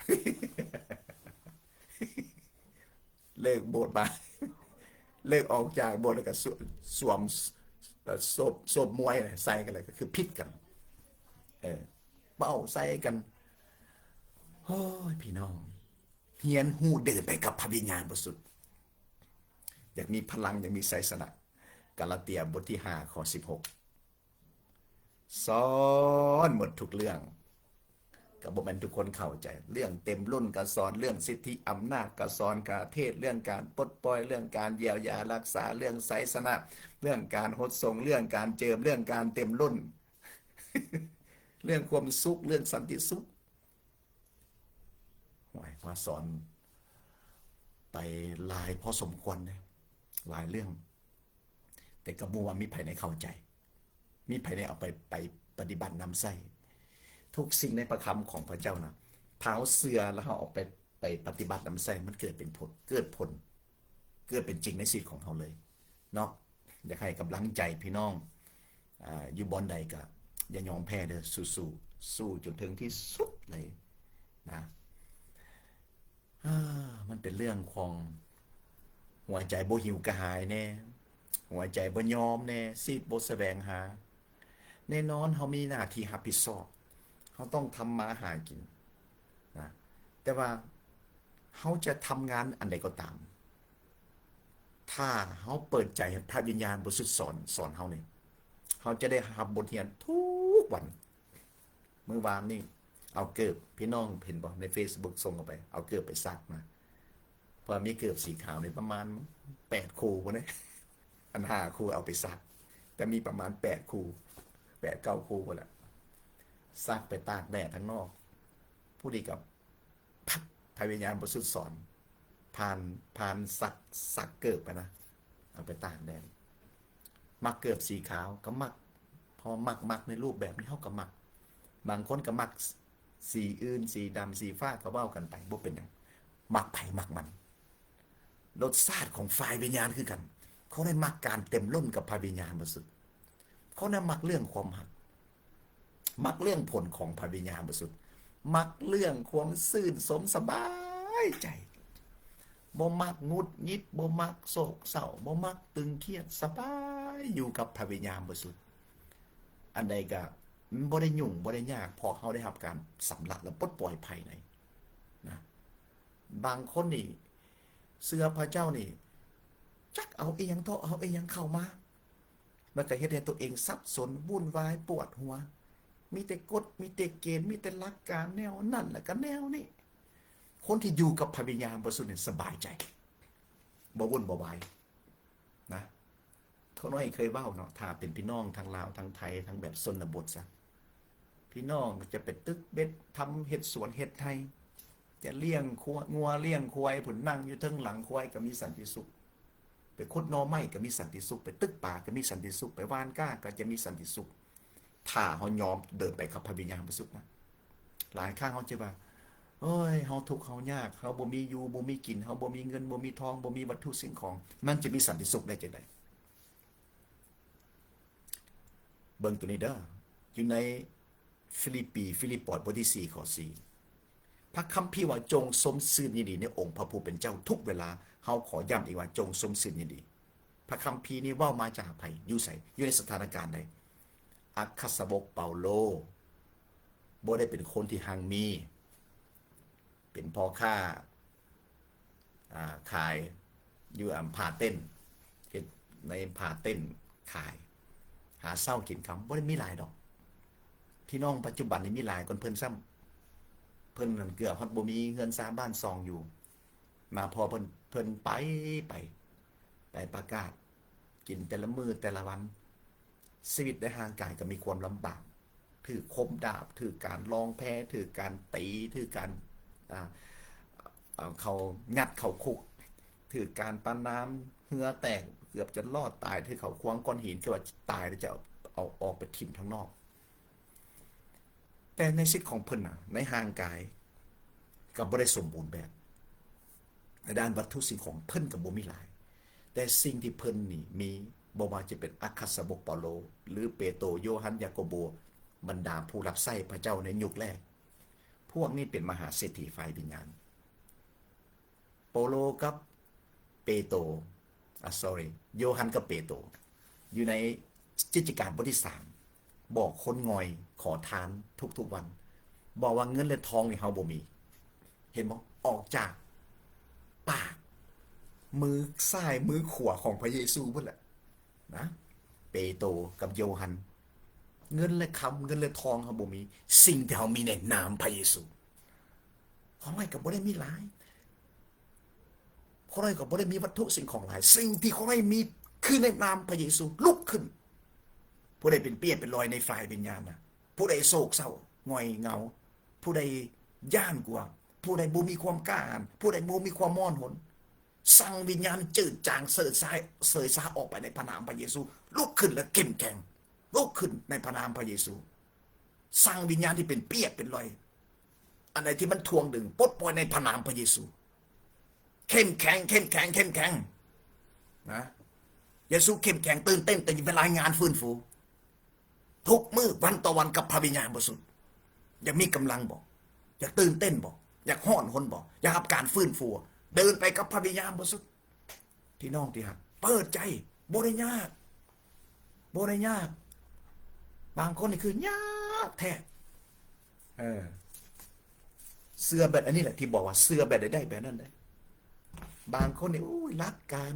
Speaker 1: เลิกโบสถ์มาเลิกออกจากโบสถ์แล้วก็สวมศพมวยใส่กันเลยก็คือพิษกันเป้าใส่กันโอ้ยพี่น้องเฮียนหูเดินไปกับพระวิญญาณบริสุทธิ์อยากมีพลังอยากมีไสยสนะกาลาเตียบทที่5 ข้อ 16สอนหมดทุกเรื่องกับบ่แม่นทุกคนเข้าใจเรื่องเต็มรุ่นก็สอนเรื่องสิทธิอำนาจก็สอนกาเทศเรื่องการปลดปล่อยเรื่องการเยียวยารักษาเรื่องไสยสนะเรื่องการหดส่งเรื่องการเจิมเรื่องการเต็มรุ่น เรื่องความสุขเรื่องสันติสุขมาสอนไปหลายพอสมควรเลยหลายเรื่องแต่ก็บ่ว่ามีไผในเข้าใจมีไผในเอาไปปฏิบัตินำใส่ทุกสิ่งในประคำของพระเจ้านะเท้าเสือแล้วเขาออกไปปฏิบัตินำใส่มันเกิดเป็นผลเกิดเป็นจริงในชีวิตของเขาเลยเนาะอยากให้กำลังใจพี่น้องอยู่บอนใดก็อย่ายอมแพ้เด้อสู้จนถึงที่สุดเลยนะมันเป็นเรื่องของหัวใจบ่หิวกระหายแน่หัวใจบ่ยอมแน่ซีดบ่แสวงหาแน่นอนเขามีหน้าที่รับผิดชอบเขาต้องทำมาหากินนะแต่ว่าเขาจะทำงานอันใดก็ตามถ้าเขาเปิดใจพระวิญญาณบริสุทธิ์สอนเขาเนี่ยเขาจะได้รับบทเรียนทุกวันเมื่อวานนี่เอาเกิบพี่น้องเห็นบ่ใน Facebook ส่งออกไปเอาเกิบไปซักมาพอมีเกิบสีขาวในประมาณ8 คู่บ่ได้อัน5 คู่เอาไปซักแต่มีประมาณ8 คู่8-9 คู่บ่ล่ะซักไปตากแดดทั้งนอกผู้ดีกับพระวิญญาณบริสุทธิ์สอนผ่านซักเกิบไปนะเอาไปตากแดดมักเกิบสีขาวก็มักพอมักในรูปแบบนี้เฮาก็มักบางคนก็มักสีอื่นสีดำสีฟ้าก็เว้ากันไปบ่เป็นหยังมักไผมักมันรสชาติของฝ่ายวิญญาณคือกันเขาได้มักการเต็มล้นกับพระวิญญาณบริสุทธิ์เขาได้มักเรื่องความหักมักเรื่องผลของพระวิญญาณบริสุทธิ์มักเรื่องความซื่นสมสบายใจบ่มักงุดงิดบ่มักโศกเศร้าบ่มักตึงเครียดสบายอยู่กับพระวิญญาณบริสุทธิ์อันใดก็ มันบ่ได้ยุ่งบ่ได้ยากพอเขาได้รับการสำลักและปลดปล่อยภายในนะบางคนนี่เสื้อพระเจ้านี่จักเอาเอียงโตเอาเอียงเข้ามามันก็เฮ็ดให้ตัวเองสับสนวุ่นวายปวดหัวมีแต่กฎมีแต่เกณฑ์มีแต่หลักการแนวนั่นแล้วก็แนวนี้คนที่อยู่กับพระวิญญาณบริสุทธิ์เนี่ยสบายใจบ่วุ่นบ่วายนะเขาน้อยเคยเว้าเนาะถ้าเป็นพี่น้องทางลาวทางไทยทางแบบชนบทซะพี่น้องจะไปตึกเบ็ดทำเฮ็ดสวนเฮ็ดไทยจะเลี้ยงงัวเลี้ยงควายผุนนั่งอยู่เทิงหลังควายก็มีสันติสุขไปขุดหน่อไม้ก็มีสันติสุขไปตึกป่าก็มีสันติสุขไปว่านก้าก็จะมีสันติสุขถ้าเฮายอมเดินไปกับพระวิญญาณบริสุทธิ์นะหลายครั้งเฮาจะว่าเอ้ยเฮาทุกข์เฮายากเฮาบ่มีอยู่บ่มีกินเฮาบ่มีเงินบ่มีทองบ่มีวัตถุสิ่งของมันจะมีสันติสุขได้จังได๋เบิ่งตัวนี้เด้ออยู่ในฟิลิปปบทที่4ข้อ4พระคัมภีร์ว่าจงสมซื่อยินดีในองค์พระผู้เป็นเจ้าทุกเวลาเฮาขอย้ำอีกว่าจงสมซื่อยินดีพระคัมภีร์นี้เว้ามาจากไผอยู่ไสอยู่ในสถานการณ์ใดอัครสาวกเปาโลบ่ได้เป็นคนที่หังมีเป็นพ่อค้าขายอยู่ผ่าเต้นในผ่าเต้นขายหาเศร้ากินคำบ่ได้มีหลายดอกพี่น้องปัจจุบันนี้มีหลายคนเพิ่นซ้ำเพิ่นนั่นเกือบฮอดบ่มีเงินซาบ้านซองอยู่มาพอเพิ่นไปประกาศกินแต่ละมื้อแต่ละวันชีวิตในห่างกายก็มีความลำบากถือคมดาบถือการลองแพ้ถือการตีถือการเขางัดเขาคุกถือการปานน้ำเหือแตกเกือบจะรอดตายถือเขาควงก้อนหินเกือบตายแล้วจะเอาออกไปทิ่มข้างนอกแต่ในชีวิตของเพิ่นน่ะในห่างกายก็บ่ได้สมบูรณ์แบบในด้านวัตถุสิ่งของเพิ่นก็บ่มีหลายแต่สิ่งที่เพิ่นนี่มีบ่ว่าจะเป็นอัครสาวกเปาโลหรือเปโตรโยฮันยากอโบบรรดาผู้รับใช้พระเจ้าในยุคแรกพวกนี้เป็นมหาเศรษฐีฝ่ายวิญญาณเปาโลกับเปโตรโยฮันกับเปโตรอยู่ในกิจการบทที่3บอกคนงอยขอทานทุกๆวันบอกว่าเงินและทองนี่เฮาบ่มีเห็นบ่ออกจากปากมือซ้ายมือขวาของพระเยซูพุ่นแหละนะเปโตรกับโยฮันเงินและคำเงินและทองเฮาบ่มีสิ่งที่เฮามีในนามพระเยซูของไอ้ก็บ่ได้มีหลายคนไอ้ก็บ่ได้มีวัตถุสิ่งของหลายสิ่งที่คนไอ้มีคือในนามพระเยซูลุกขึ้นผู้ใดเป็นเปี้ยเป็นรอยในฝ่ายวิญญาณนะผู้ใดโศกเศร้าง่อยเหงาผู้ใดย่านกลัวผู้ใดบ่มีความกล้าหาญผู้ใดบ่มีความม่อนหนสั่งวิญญาณจืดจางเสยซาออกไปในพระนามพระเยซูลุกขึ้นและเข้มแข็งลุกขึ้นในพระนามพระเยซูสั่งวิญญาณที่เป็นเปี้ยเป็นรอยอันใดที่มันทวงดึงปลดปล่อยในพระนามพระเยซูเข้มแข็งนะเยซูเข้มแข็งตื่นเต้นแต่เวลางานฟื้นฟูทุกมื้อวันต่อวันกับพระวิญญาณบริสุทธิ์อยากมีกำลังบอกอยากตื่นเต้นบอกอยากห้อนหนบอกอยากรับการฟื้นฟูเดินไปกับพระวิญญาณบริสุทธิ์พี่น้องที่หักเปิดใจบ่ได้ยากบางคนนี่คือยากแท้เสื้อแบบอันนี้แหละที่บอกว่าเสื้อแบบได้แบบนั้นได้บางคนนี่หลักการ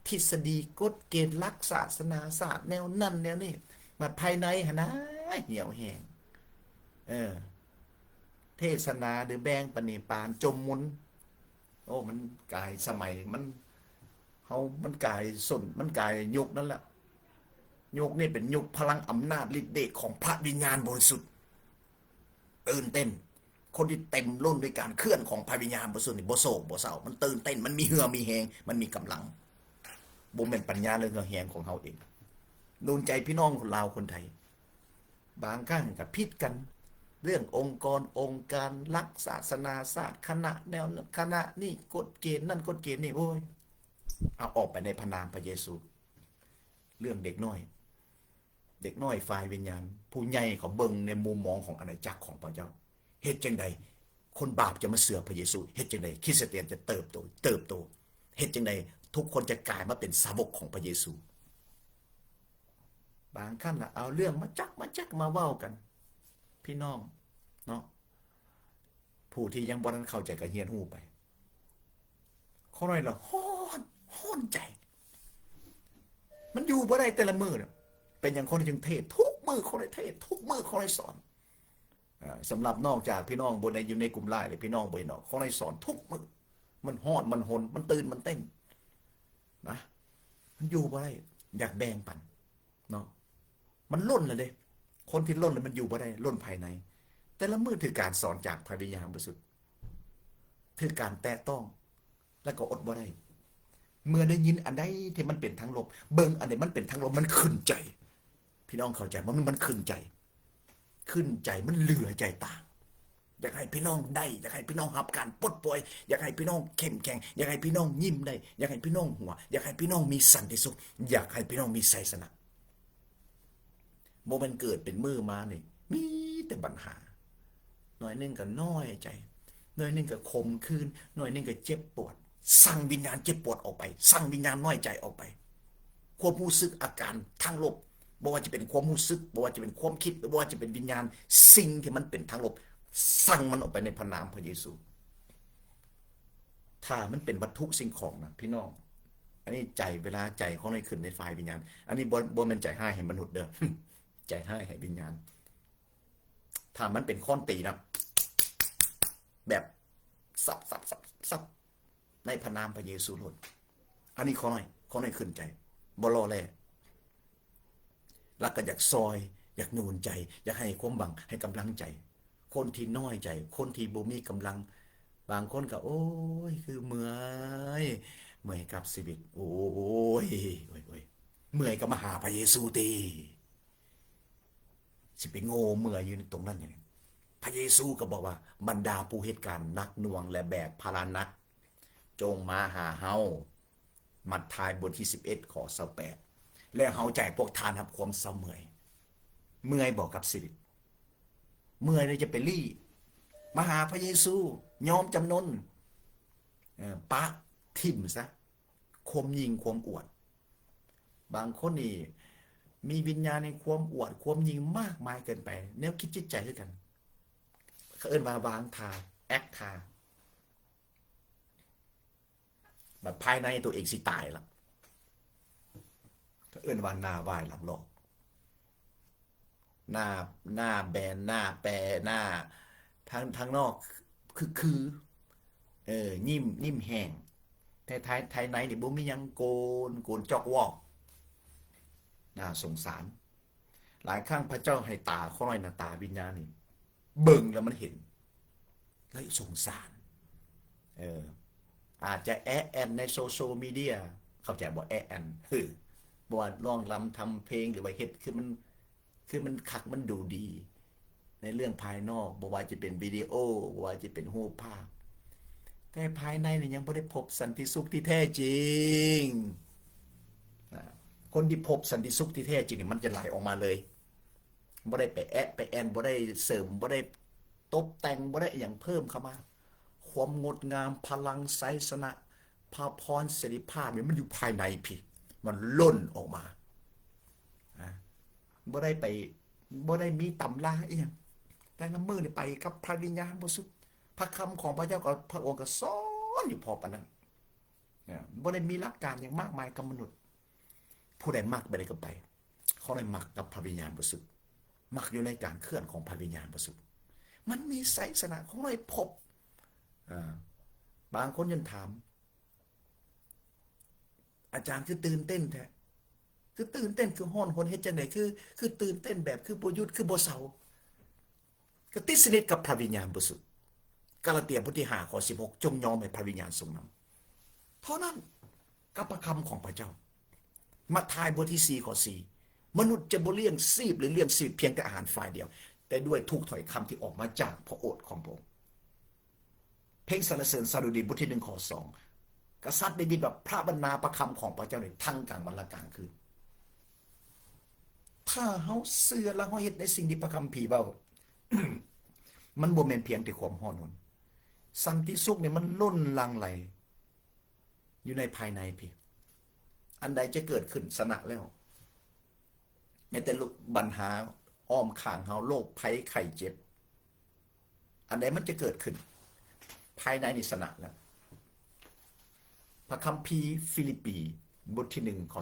Speaker 1: ทฤษฎีกฎเกณฑ์หลักศาสนาศาสตร์แนวนั่นแนวนี้มาภายในหนะเหี่ยวแห้งเทศนาหรือแบงปณิปานจมมุนมันกายสมัยมันกายส่วนมันกายยุคนั่นแหละยุคนี้เป็นยุคพลังอำนาจฤทธิ์เดชของพระวิญญาณบริสุทธิ์ตื่นเต้นคนที่เต็มล้นด้วยการเคลื่อนของพระวิญญาณบริสุทธิ์นี่บ่โศกบ่เศร้ามันตื่นเต้นมันมีเหือมีแหงมันมีกำลังบ่แม่นปัญญาเรื่องเหือแหงของเฮาเองนูนใจพี่น้องคนลาวคนไทยบางครั้งก็ผิดกันเรื่ององค์การหลักศาสนาศาสตร์คณะแนวคณะนี่กฎเกณฑ์นั่นกฎเกณฑ์นี่เอาออกไปในพระนามพระเยซูเรื่องเด็กน้อยฝ่ายวิญญาณผู้ใหญ่เขาเบิ่งในมุมมองของอาณาจักรของพระเจ้าเฮ็ดจังใดคนบาปจะมาเสือพระเยซูเฮ็ดจังใดคริสเตียนจะเติบโตเฮ็ดจังใดทุกคนจะกลายมาเป็นสาวกของพระเยซู บางขั้นละเอาเรื่องมาจักมาเว้ากัน พี่น้องเนาะผู้ที่ยังบ่ทันเข้าใจก็เฮียนหูไปข้อน้อยละฮ้อนใจ มันอยู่บ่ได้แต่ละมือเนี่ยเป็นอย่างคนที่จึงเทศทุกมือคนได้เทศทุกมือคนได้สอนสำหรับนอกจากพี่น้องบนในอยู่ในกลุ่มไลน์เลยพี่น้องบนนอกคนได้สอนทุกมือมันฮ้อนมันหนมันตื่นมันเต้นนะมันอยู่บ่ได้อยากแบ่งปันเนาะมันล้นเลยเด้คนที่ล้นเลยมันอยู่บ่ได้ล้นภายในแต่ละมือถือการสอนจากพระวิญญาณบริสุทธิ์ถือการแตะต้องแล้วก็อดบ่ได้เมื่อได้ยินอันใดที่มันเป็นทางลบเบิ่งอันใดมันเป็นทางลบมันขึ้นใจพี่น้องเข้าใจมันขึ้นใจมันเหลือใจต่างอยากให้พี่น้องได้อยากให้พี่น้องรับการปลดปล่อยอยากให้พี่น้องเข้มแข็งอยากให้พี่น้องยิ้มได้อยากให้พี่น้องหัวอยากให้พี่น้องมีสันติสุขอยากให้พี่น้องมีชัยชนะโมมันเกิดเป็นมือมานี่มีแต่ปัญหาหน่อยนึงก็น้อยใจหน่อยนึงก็คมคืนหน่อยนึงก็เจ็บปวดสั่งวิญญาณเจ็บปวดออกไปสั่งวิญญาณน้อยใจออกไปความรู้สึกอาการทางลบบ่ว่าจะเป็นความรู้สึกบ่ว่าจะเป็นความคิดหรือบ่ว่าจะเป็นวิญญาณสิ่งที่มันเป็นทางลบสั่งมันออกไปในพระนามพระเยซูถ้ามันเป็นวัตถุสิ่งของนะพี่น้องอันนี้ใจเวลาใจของในขึ้นในฝ่ายวิญญาณอันนี้บ่แม่นใจให้มนุษย์เด้อ ใจให้วิญญาณถ้ามันเป็นค้อนตีนะแบบสับในพระนามพระเยซูโลดอันนี้ข้อน้อยขึ้นใจบ่รอแลแล้วก็อยากซอยอยากนูนใจอยากให้ความหวังให้กำลังใจคนที่น้อยใจคนที่บ่มีกำลังบางคนก็โอ้ยคือเมื่อยกับชีวิตโอ้ยเมื่อยก็มาหาพระเยซูตีสิไปโง่เมื่อยอยู่ตรงนั้นอย่างพระเยซูก็บอกว่าบรรดาผู้เหตุการณ์นักหน่วงและแบกภาระหนักจงมาหาเฮามัทธิวบทที่11ข้อ28และเฮาใจพวกทานรับความเศร้าเมื่อยบอกกับชีวิตเมื่อยเลยจะไปลี่มาหาพระเยซูยอมจำนนปะทิ่มซะความยิงความอวดบางคนนี่มีวิญญาณในความอวดความยิงมากมายเกินไปแนวคิดจิตใจด้วยกันเขาเอิ้นว่าวางทาแอคทาแบบภายในตัวเองสิตายละเขาเอิ้นว่าหน้าวายหลังหลอกหน้าแบนหน้าแปรหน้าทางนอกคือนิ่มแห้งแต่ไทยในนี่บ่มียังโกนจอกวอกน่าสงสารหลายครั้งพระเจ้าให้ตาค่อยนะตาวิญญาณนี่เบิ่งแล้วมันเห็นเลยสงสารอาจจะแอนในโซเชียลมีเดียเข้าใจบ่แอนบ่ว่าร้องรำทำเพลงหรือว่าเฮ็ดคือมันคักมันดูดีในเรื่องภายนอกบ่ว่าจะเป็นวิดีโอบ่ว่าจะเป็นรูปภาพแต่ภายในนี่ยังบ่ได้พบสันติสุขที่แท้จริงคนที่พบสันติสุขที่แท้จริงมันจะไหลออกมาเลยบ่ได้ไปไปแอนบ่ได้เสริมบ่ได้ตกแต่งบ่ได้อย่างเพิ่มเข้ามาความงดงามพลังไสยชนะพระพรเสรีภาพมันอยู่ภายในพี่มันล้นออกมาบ่ได้มีตำราอีหยังแต่ละมื้อนี่ไปกับพระวิญญาณบริสุทธิ์พระคำของพระเจ้าก็พระองค์ก็สอนอยู่พอปานนั้นบ่ได้มีหลักการอย่างมากมายกับมนุษย์ผู้ใดมักไปได้ก็ไปเขาได้มักกับพระวิญญาณบริสุทธิ์มักอยู่ในการเคลื่อนของพระวิญญาณบริสุทธิ์มันมีไสยชนะของเราพบบางคนยังถามอาจารย์คือตื่นเต้นแท้คือตื่นเต้นคือฮ้อนหนเฮ็ดจังได๋คือตื่นเต้นแบบคือบ่หยุดคือบ่เศร้าก็ติดสนิทกับพระวิญญาณบริสุทธิ์กาลาเตียบทที่5ข้อ16จงยอมให้พระวิญญาณทรงนำเท่านั้นกับพระคำของพระเจ้ามัทธิวบทที่4ข้อ4มนุษย์จะบ่เลี้ยงชีพหรือเลี้ยงชีพเพียงแต่อาหารฝ่ายเดียวแต่ด้วยทุกถ้อยคำที่ออกมาจากพระโอษฐ์ของพระองค์เพลงสรรเสริญสดุดีบทที่1ข้อ2กษัตริย์ได้ยินว่าพระบรรณาประคำของพระเจ้าในทั้งกลางวันและกลางคืนถ้าเฮาเชื่อและเฮาเฮ็ดในสิ่งที่พระคัมภีร์เว้า มันบ่แม่นเพียงแต่ความฮ้อนหนสันติสุขเนี่ยมันล้นหลั่งไหลอยู่ในภายในพี่อันใดจะเกิดขึ้นสนะแล้ว ม้แต่ปัญหาอ้อมข้างเฮาโรคภัยไข้เจ็บอันใดมันจะเกิดขึ้นภายในนิสนะแล้วพระคัมภีร์ฟิลิปปีบทที่1 ข้อ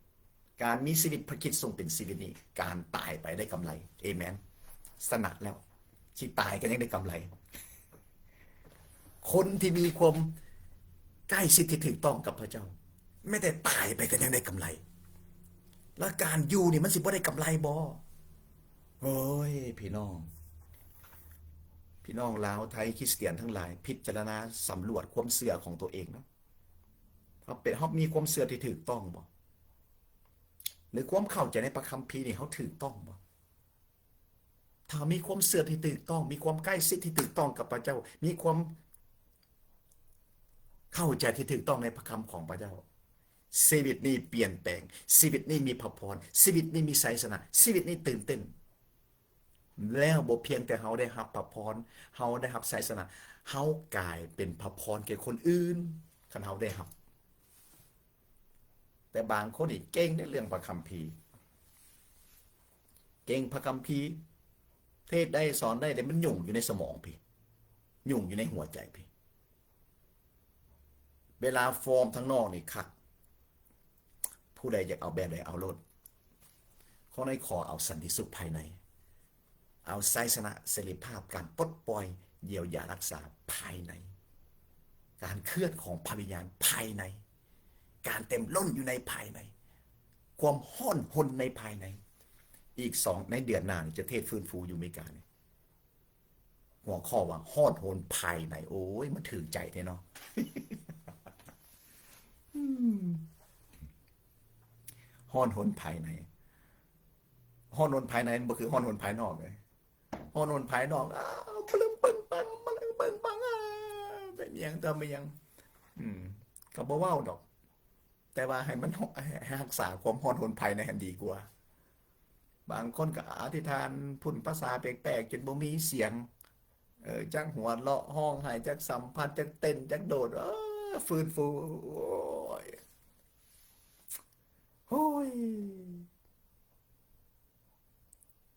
Speaker 1: 11การมีชีวิตพระคริสต์ทรงเป็นชีวิตนี้การตายไปได้กำไรเอเมนสนะแล้วที่ตายก็ยังได้กำไรคนที่มีความใกล้ชิดที่ถูกต้องกับพระเจ้าไม่แต่ตายไปก็ยังได้กำไรแล้วการอยู่นี่มันสิบ่ได้กำไรบ่โอ้ยพี่น้องลาวไทยคริสเตียนทั้งหลายพิจารณาสำรวจความเชื่อของตัวเองเนาะเขามีความเชื่อที่ถูกต้องบ่หรือความเข้าใจในพระคัมภีร์นี่เขาถูกต้องบ่ถ้ามีความเชื่อที่ถูกต้องมีความใกล้ชิดที่ถูกต้องกับพระเจ้ามีความเข้าใจที่ถูกต้องในพระคำของพระเจ้าชีวิตนี้เปลี่ยนแปลงชีวิตนี้มีพระพรชีวิตนี้มีชัยชนะชีวิตนี้ตื่นเต้นแล้วบ่เพียงแต่เขาได้รับพระพรเขาได้รับชัยชนะเขากลายเป็นพระพรแก่คนอื่นคันเขาได้รับแต่บางคนนี่เก่งในเรื่องพระคัมภีร์เก่งพระคัมภีร์เทศได้สอนได้แต่มันยุ่งอยู่ในสมองพี่ยุ่งอยู่ในหัวใจพี่เวลาฟอร์มทั้งนอกนี่คักผู้ใดอยากเอาแบบใดเอาโลดข้อในขอเอาสันติสุขภายในเอาชัยชนะเสรีภาพการปลดปล่อยเยียวยารักษาภายในการเคลื่อนของพระวิญญาณภายในการเต็มล้นอยู่ในภายในความห้อนหนในภายในอีก2ในเดือนหน้าจะเทศฟื้นฟูอยู่อเมริกาเนี่ยหัวข้อว่าห้อนหนภายในโอ้ยมันถึงใจเนาะห้อนหนภายในห้อนหนภายในมันคือห้อนหนภายนอกเลยห้อนหนภายนอกปลึงปึงปังปลึงปึงปังเป็นยังเติมไปยังก็บ่เว้าดอกแต่ว่าให้มันให้รักษาความห้อนหนภายในให้ดีกว่าบางคนก็อธิษฐานพุ่นภาษาแปลกๆจนบ่มีเสียงจักหัวเลาะห้องหายจักสัมผัสจักเต้นจักโดดฟื้นฟูโอ้ย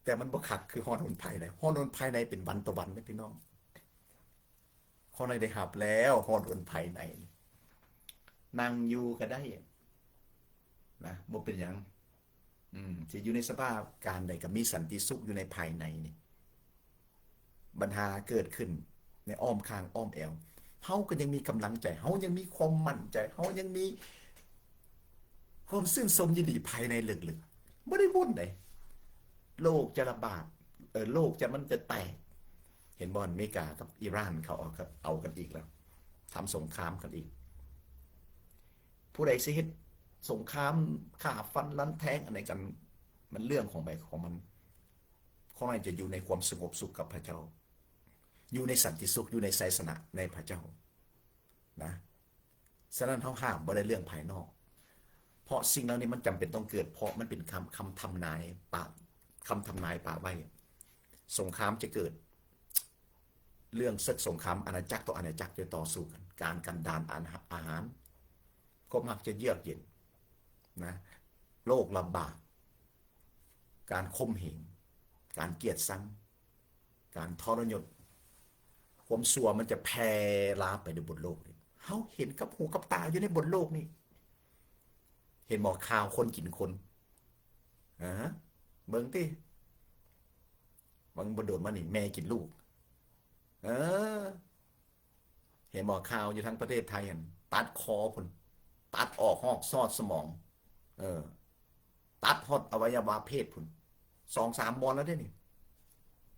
Speaker 1: แต่มันบ่ขัดคือฮอร์โมนภายในฮอร์โมนภายในเป็นวันต่อวันนะพี่น้องข้อในได้หับแล้วฮอร์โมนภายในนั่งอยู่ก็ได้นะบ่เป็นอย่างจะอยู่ในสภาพการใดก็มีสันติสุขอยู่ในภายในนี่ปัญหาเกิดขึ้นในอ้อมข้างอ้อมแอวเฮาก็ยังมีกำลังใจเฮายังมีความมั่นใจเฮายังมีความซื่นชมยินดีภายในลึกๆไม่ได้วุ่นเลยโลกจะระบาดโลกมันจะแตกเห็นบอลอเมริกากับอิหร่านเขาเอากันอีกแล้วทำสงครามกันอีกผู้ใดสิเฮ็ดสงครามฆ่าฟันลันแทงอะไรกันมันเรื่องของไปของมันข้อไหนจะอยู่ในความสงบสุขกับพระเจ้าอยู่ในสันติสุขอยู่ในชัยชนะในพระเจ้านะฉะนั้นเขาห้ามบ่ได้เรื่องภายนอกเพราะสิ่งเหล่านี้มันจำเป็นต้องเกิดเพราะมันเป็นคำทำนายปากคำทำนายป่าไว้สงครามจะเกิดเรื่องศึกสงครามอาณาจักรต่ออาณาจักรจะต่อสู้กันการกันดานอาหารก็มักจะเยือกเย็นนะโรคระบาดการข่มเหงการเกลียดชังการทรยศความชั่วมันจะแพร่ลาไปในบนโลกนี้เขาเห็นกับหูกับตาอยู่ในบนโลกนี้เห็นบอกข่าวคนกินคนเบิ่งติบางบนโดดมานี่แม่กินลูกเห็นบอกข่าวอยู่ทั้งประเทศไทยตัดคอพุ่นตัดออกหอกซอดสมองตัดหดอวัยวะเพศพุ่น2-3 บอลแล้วได้นี่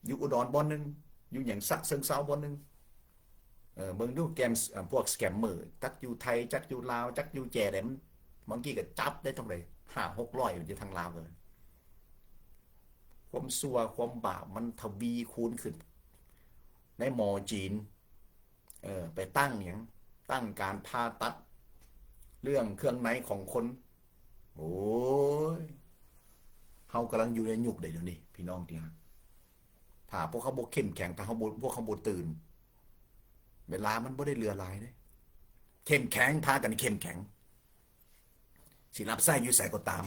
Speaker 1: อยู่อุดรบอลนึงอยู่อย่างสะเชิงเซาบอลนึงเบิ่งดูแกมพวกสแกมเมอร์จักอยู่ไทยจักอยู่ลาวจักอยู่แจ่ได้บางทีก็จับได้เท่าไหร่500-600อยู่ทางลาวเลยความซัวความบาปมันทวีคูณขึ้นในหมอจีนไปตั้งอย่างตั้งการผ่าตัดเรื่องเครื่องในของคนโอ้ยเฮากำลังอยู่ในยุคใดเดี๋ยวนี้พี่น้องที่ฮะถ้าพวกเขาบ่เข้มแข็งถ้าพวกเขาบ่ตื่นเวลามันบ่ได้เรือหลายเด้เข้มแข็งพากันเข้มแข็งสิรับไส้อยู่ใส่ก็ตาม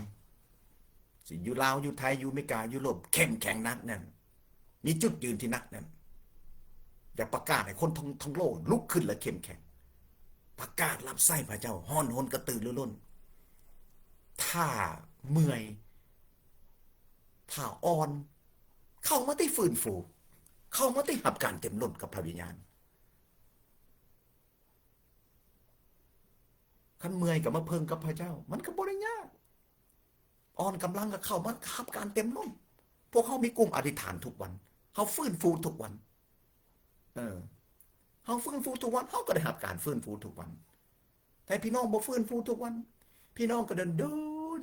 Speaker 1: สิอยู่ลาวอยู่ไทยอยู่อเมริกายุโรปเข้มแข็งนักนั่นมีจุดยืนที่นักนั่นอยากประกาศให้คนทั้งโลกลุกขึ้นและเข้มแข็งประกาศรับใส่พระเจ้าฮ้อนหนกระตือรือร้นถ้าเมื่อยถ้าอ่อนเข้ามาที่ฟื้นฟูเข้ามาที่หับการเต็มล้นกับพระวิญญาณขันเมื่อยกับมาเพิ่งกับพระเจ้ามันก็บ่ได้ยากอ่อนกำลังก็เข้ามาหับการเต็มล้นพวกเขามีกลุ่มอธิษฐานทุกวันเขาฟื้นฟูทุกวันเขาฟื้นฟูทุกวันเขาก็ได้หับการฟื้นฟูทุกวันแต่พี่น้องบ่ฟื้นฟูทุกวันพี่น้องก็เดิน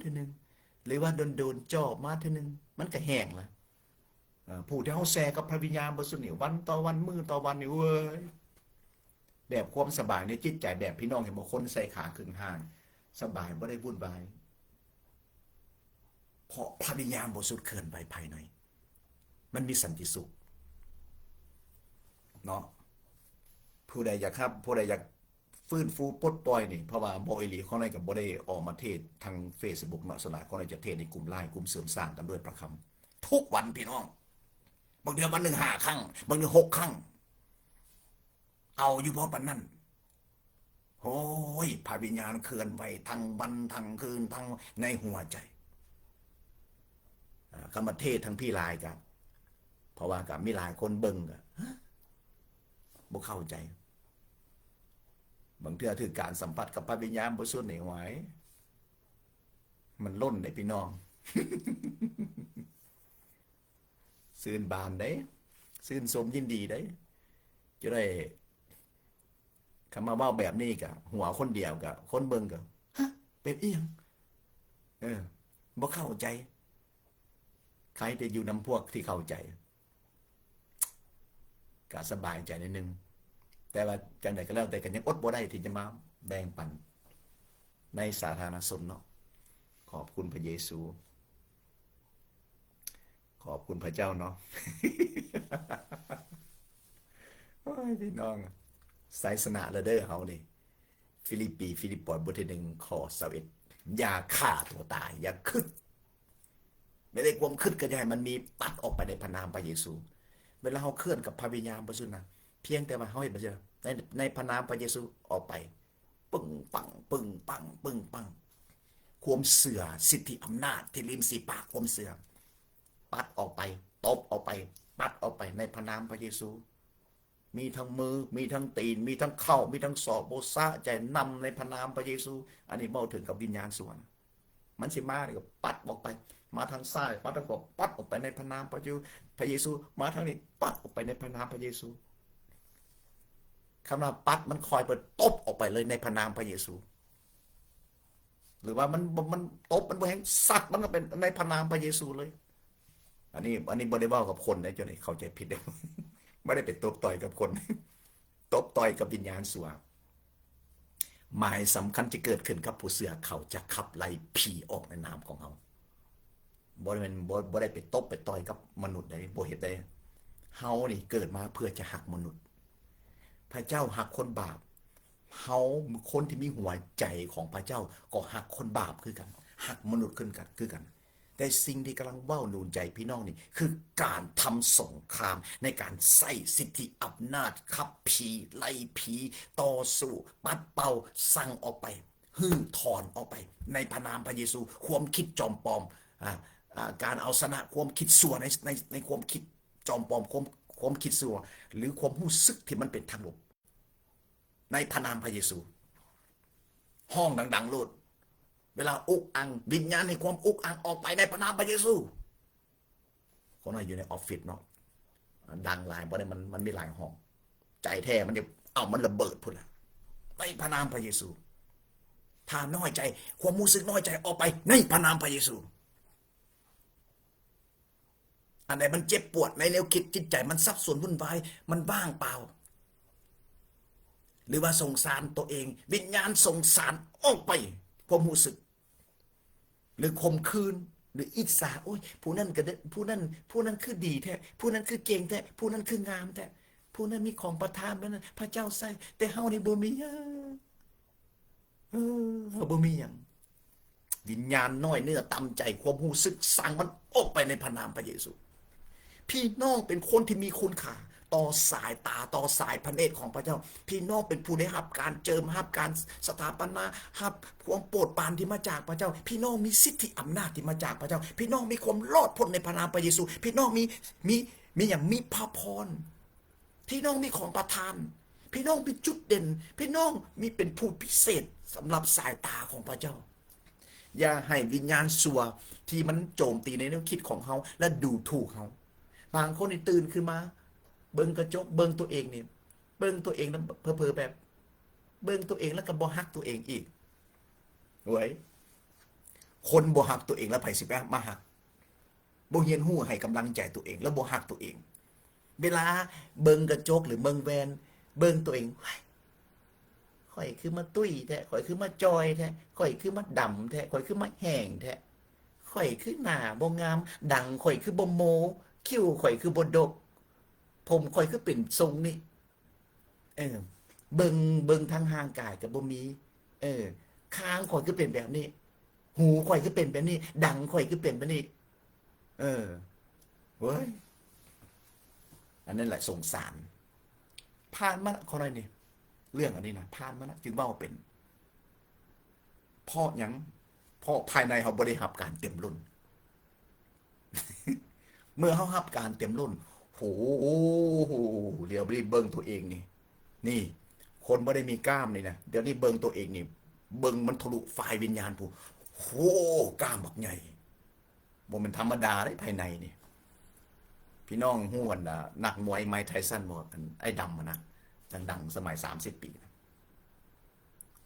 Speaker 1: ทีหนึ่งหรือว่าโดนจ่อมาทีหนึ่งมันก็แห้งละผู้ที่เขาแซ่กับพระวิญญาณบริสุทธิ์วันต่อวันมือต่อวันนี่เว้ยแบบความสบายในจิตใจแบบพี่น้องเห็นบางคนใส่ขาขึ้นห้างสบายไม่ได้วุ่นวายเพราะพระวิญญาณบริสุทธิ์เคลื่อนไปภายในมันมีสันติสุขเนาะผู้ใดอยากฟื้นฟูปลดปล่อยนี่เพราะว่าบ่อีหลีเขาในกับบ่ได้ออกมาเทศทาง Facebook เนาะสลายเขาในจะเทศในกลุ่มไลน์กลุ่มเสริมสร้างกันด้วยประคำทุกวันพี่น้องบางเดือนวันหนึ่ง5 ครั้งบางเดือน6 ครั้งเอาอยู่เพราะปันนั้นโอ้ยพระวิญญาณเคลื่อนไหวทั้งวันทั้งคืนทั้งในหัวใจคำว่าเทศทั้งพี่ลายกันเพราะว่ากับมีหลายคนเบิ่งกันบ่เข้าใจบางเทื่อถือการสัมผัสกับพระวิญญาณบริสุทธิ์ในหวายมันล้นในพี่น้องซื่นบานได้ซื่นสมยินดีได้จะได้คำมาว่าแบบนี้กับหัวคนเดียวกับคนเบิ่งกับฮะเป็นเอียงบ่เข้าใจใครจะอยู่นำพวกที่เข้าใจก็สบายใจนิดนึงแต่ว่าจังใดก็แล้วแต่กันยังอดบ่ได้ที่จะมาแบ่งปันในสาธารณชนเนาะขอบคุณพระเยซูขอบคุณพระเจ้าเนาะ โอ้ยพี่น้องไซสนะเลเดอร์เฮานี่ฟิลิปปอยบทที่1 ข้อ 21อย่าฆ่าตัวตายอย่าคิดไม่ได้ความคิดก็จะให้มันมีตัดออกไปในพระนามพระเยซูเวลาเขาเคลื่อนกับพระวิญญาณบริสุทธิ์นะเพียงแต่ว่าเขาเห็นไปเจอในพระนามพระเยซูออกไปปึ้งปังปึ้งปังปึ้งปังความเสื่อสิทธิอำนาจที่ริมฝีปากความเสื่อปัดออกไปตบออกไปปัดออกไปในพระนามพระเยซูมีทั้งมือมีทั้งตีนมีทั้งเข่ามีทั้งศอกโบซาใจนำในพระนามพระเยซูอันนี้เมาถึงกับวิญญาณส่วนมันสิมาเนี่ยก็ปัดออกไปมาทางซ้ายปัดทางขวาปัดออกไปในพระนามพระเยซูมาทางนี้ปัดออกไปในพระนามพระเยซูคำว่าปัดมันคอยเปิดตบออกไปเลยในพระนามพระเยซูหรือว่ามันตบมันแหงสักมันก็เป็นในพระนามพระเยซูเลยอันนี้บ่ได้ว่ากับคนนะเจ้านี่เข้าใจผิดเลยไม่ได้เป็นตบต่อยกับคนตบต่อยกับวิญญาณสัวหมายสำคัญจะเกิดขึ้นกับผู้เสือเขาจะขับไล่ผีออกในนามของเขาบ่ได้ไปตบไปต่อยกับมนุษย์ได้บ่เฮ็ดได้เฮานี่เกิดมาเพื่อจะหักมนุษย์พระเจ้าหักคนบาปเฮาคนที่มีหัวใจของพระเจ้าก็หักคนบาปคือกันหักมนุษย์ขึ้นกันคือกันแต่สิ่งที่กำลังเว้านูนใจพี่น้องนี่คือการทำสงครามในการใส่สิทธิอำนาจขับผีไล่ผีต่อสู้ปัดเป่าสั่งออกไปฮื้อถอนออกไปในพระนามพระเยซูความคิดจอมปลอมการเอาชนะความคิดชั่วในความคิดจอมปลอมความคิดชั่วหรือความรู้สึกที่มันเป็นทางลบในพระนามพระเยซูห้องดังๆโลดเวลาอุกอังวิญญาณในความอุกอังออกไปในพระนามพระเยซูคนนั้นอยู่ในออฟฟิศเนาะดังหลายเพราะมันมีหลายห้องใจแท้มันจะเอามันระเบิดพุ่นละในพระนามพระเยซูถ้าน้อยใจความรู้สึกน้อยใจออกไปในพระนามพระเยซูอันไหนมันเจ็บปวดในแนวคิดจิตใจมันสับสนวุ่นวายมันว่างเปล่าหรือว่าสงสารตัวเองวิญญาณสงสารออกไปความรู้สึกหรือข่มขืนหรืออิจฉาโอ้ยผู้นั้นก็ผู้นั้นคือดีแท้ผู้นั้นคือเก่งแท้ผู้นั้นคืองามแท้ผู้นั้นมีของประทานนั้นพระเจ้าใส่แต่เฮานี่บ่มีเฮาบ่มีหยัง วิญญาณน้อยเนื้อต่ำใจความรู้สึกสั่งมันออกไปในพระนามพระเยซูพี่น้องเป็นคนที่มีคุณค่าต่อสายตาต่อสายพระเนตรของพระเจ้าพี่น้องเป็นผู้ได้รับการเจิมรับการสถาปนารับความโปรดปรานที่มาจากพระเจ้าพี่น้องมีสิทธิอำนาจที่มาจากพระเจ้าพี่น้องมีความรอดพ้นในพระนามพระเยซูพี่น้องมีอย่างมีพระพรพี่น้องมีของประทานพี่น้องมีจุดเด่นพี่น้องมีเป็นผู้พิเศษสำหรับสายตาของพระเจ้าอย่าให้วิญญาณสัวที่มันโจมตีในแนวคิดของเขาและดูถูกเขาบางคนนี่ตื่นขึ้นมาเบิ่งกระจกเบิ่งตัวเองนี่เบิ่งตัวเองแล้วเพ้อๆแบบเบิ่งตัวเองแล้วก็บ่ฮักตัวเองอีกเว้ยคนบ่ฮักตัวเองแล้วไผสิไปมาฮักบ่เฮียนฮู้ให้กำลังใจตัวเองแล้วบ่ฮักตัวเองเวลาเบิ่งกระจกหรือเบิ่งแวนเบิ่งตัวเองข่อยคือมาตุ้ยแท้ข่อยคือมาจอยแท้ข่อยคือมาดำแท้ข่อยคือมาแห้งแท้ข่อยคือหน้าบ่งามดังข่อยคือบ่โมคิ้วข่อยคือบ่ดกผมข่อยคือเป็นทรงนี่เบิ่งทางห่างกายก็บ่มีคางข่อยคือเป็นแบบนี้หูข่อยคือเป็นแบบนี้ดังข่อยคือเป็นแบบนี้เว้ยอันนั้นแหละสงสารผ่านมาคนอะไรนี่เรื่องอันนี้นะผ่านมาแล้วจึงเบ้าเป็นเพราะยังเพราะภายในเขาบริหารการเต็มรุ่น เมื่อเขารับการเต็มรุ่นโหเดี๋ยวรีบเบิ่งตัวเองนี่คนไม่ได้มีกล้ามนี่นะเดี๋ยวนี้เบิ่งตัวเองนี่เบิ่งมันทะลุฝ่ายวิญญาณผู้โหกล้ามบักใหญ่บ่เป็นธรรมดาได้ภายในนี่พี่น้องฮู้กันนักมวยไมค์ไทสันบ่ไอ้ดำนะดังสมัย30 ปี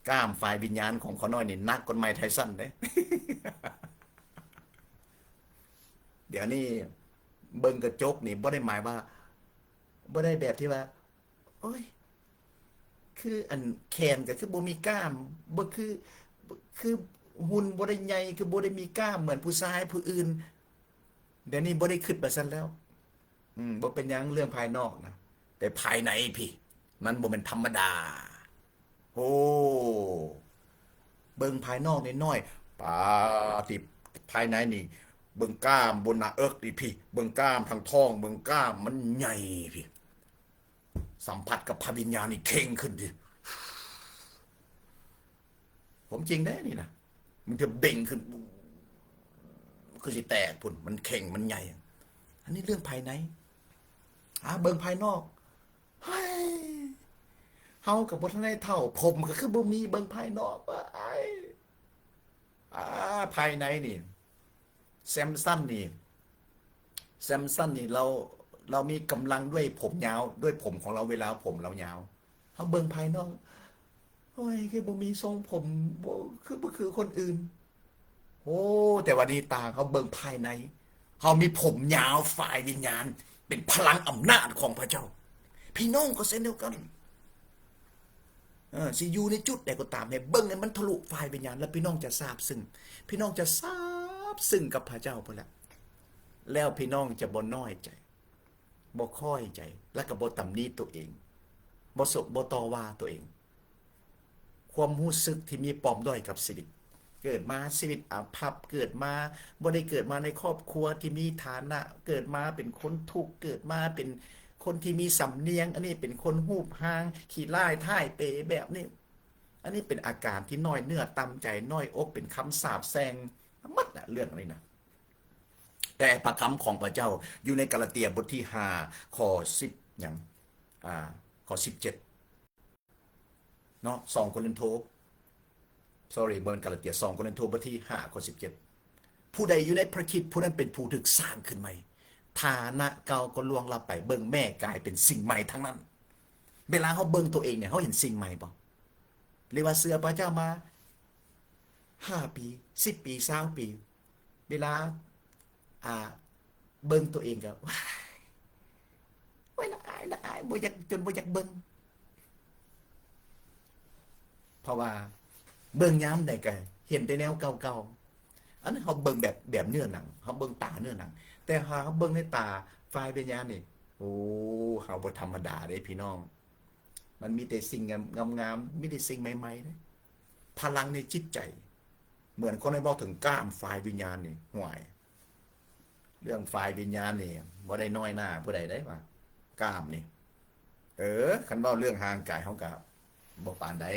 Speaker 1: กล้ามฝ่ายวิญญาณของเขาน้อยนี่นักกว่าไมค์ไทสันเด้ เดี๋ยวนี้เบิ่งกระจกนี่บ่ได้หมายว่าบ่ได้แบบที่ว่าโอ้ยคืออันแขนก็คือบ่มีกล้ามบ่คือหุ่นบ่ได้ใหญ่คือบ่ได้มีกล้ามเหมือนผู้ชายผู้อื่นเดี๋ยวนี้บ่ได้คิดแบบนั้นแล้วบ่เป็นหยังเรื่องภายนอกนะแต่ภายในพี่มันบ่เป็นธรรมดาโอ้เบิ่งภายนอกน้อยๆปาติภายในนี่เบิ่งกล้ามบนหน้าอกดิพี่เบิ่งกล้ามทางท้องเบิ่งกล้ามมันใหญ่พี่สัมผัสกับพระวิญญาณนี่เข่งขึ้นดิผมจริงได้นี่นะมันจะเบ่งขึ้นคือสิแตกพุ่นมันเข่งมันใหญ่อันนี้เรื่องภายในเบิ่งภายนอกเฮากับบ่ทันได้เท่าผมก็คือบ่มีเบิ่งภายนอกว่าภายในนี่แซมสันนี่เรามีกำลังด้วยผมยาวด้วยผมของเราเวลาผมเรายาวเขาเบิ่งภายนอกโอ้ยคือบ่มีทรงผมบ่คือคนอื่นโอ้แต่วันนี้ตาเขาเบิ่งภายในเขามีผมยาวฝ่ายวิญญาณเป็นพลังอำนาจของพระเจ้าพี่น้องก็เช่นเดียวกันสิอยู่ในจุดใดก็ตามให้เบิ่งให้มันทะลุฝ่ายวิญญาณแล้วพี่น้องจะทราบซึ้งพี่น้องจะทราบซึ้งกับพระเจ้าพุ่นละแล้วพี่น้องจะบ่น้อยใจบ่ค่อยใจและก็บ่ตำหนิตัวเองบ่ต่อว่าตัวเองความรู้สึกที่มีปมด้อยกับชีวิตเกิดมาชีวิตอาภัพเกิดมาบ่ได้เกิดมาในครอบครัวที่มีฐานะเกิดมาเป็นคนทุกข์เกิดมาเป็นคนที่มีสำเนียงอันนี้เป็นคนหูบหางขี้ร้ายท่ายเปแบบนี้อันนี้เป็นอาการที่น้อยเนื้อต่ำใจน้อยอกเป็นคำสาปแซงมัดเรื่องอะไรนะแต่พระคำของพระเจ้าอยู่ในกาลาเตียบทที่5ข้อ10อย่างข้อ17เนาะ2 โครินธ์เบิร์นกาลาเตีย2 โครินธ์บทที่5ข้อ17ผู้ใดอยู่ในพระคริสต์ผู้นั้นเป็นผู้ถูกสร้างขึ้นใหม่ฐานะเก่าก็ล่วงลับไปเบิ่งแม่กลายเป็นสิ่งใหม่ทั้งนั้นเวลาเขาเบิ่งตัวเองเนี่ยเขาเห็นสิ่งใหม่ป่ะเรียกว่าเสือพระเจ้ามา5 ปี10 ปี20 ปีเวลาเบิ่งตัวเองก็ว้ายละอายบ่อยากจนบ่อยากเบิ่งเพราะว่าเบิ่งย้ำได้ก็เห็นแต่แนวเก่าๆอันนั้นเขาเบิ่งแบบเนื้อหนังเขาเบิ่งตาเนื้อหนังแต่เขาเบิ่งในตาฝ่ายวิญญาณนี่โอ้เขาบ่ธรรมดาเด้พี่น้องมันมีแต่สิ่งงามๆมีแต่สิ่งใหม่ๆเด้พลังในจิตใจ เหมือนคนให้บอกถึงกล้ามฝ่ายวิญญาณนี่ห่วยเรื่องฝ่ายวิญญาณนี่บ่ได้น้อยหน้าผู้ใดได้ว่ากล้ามนี่คันว่าเรื่องห่างกายเขากับบ่ปานใด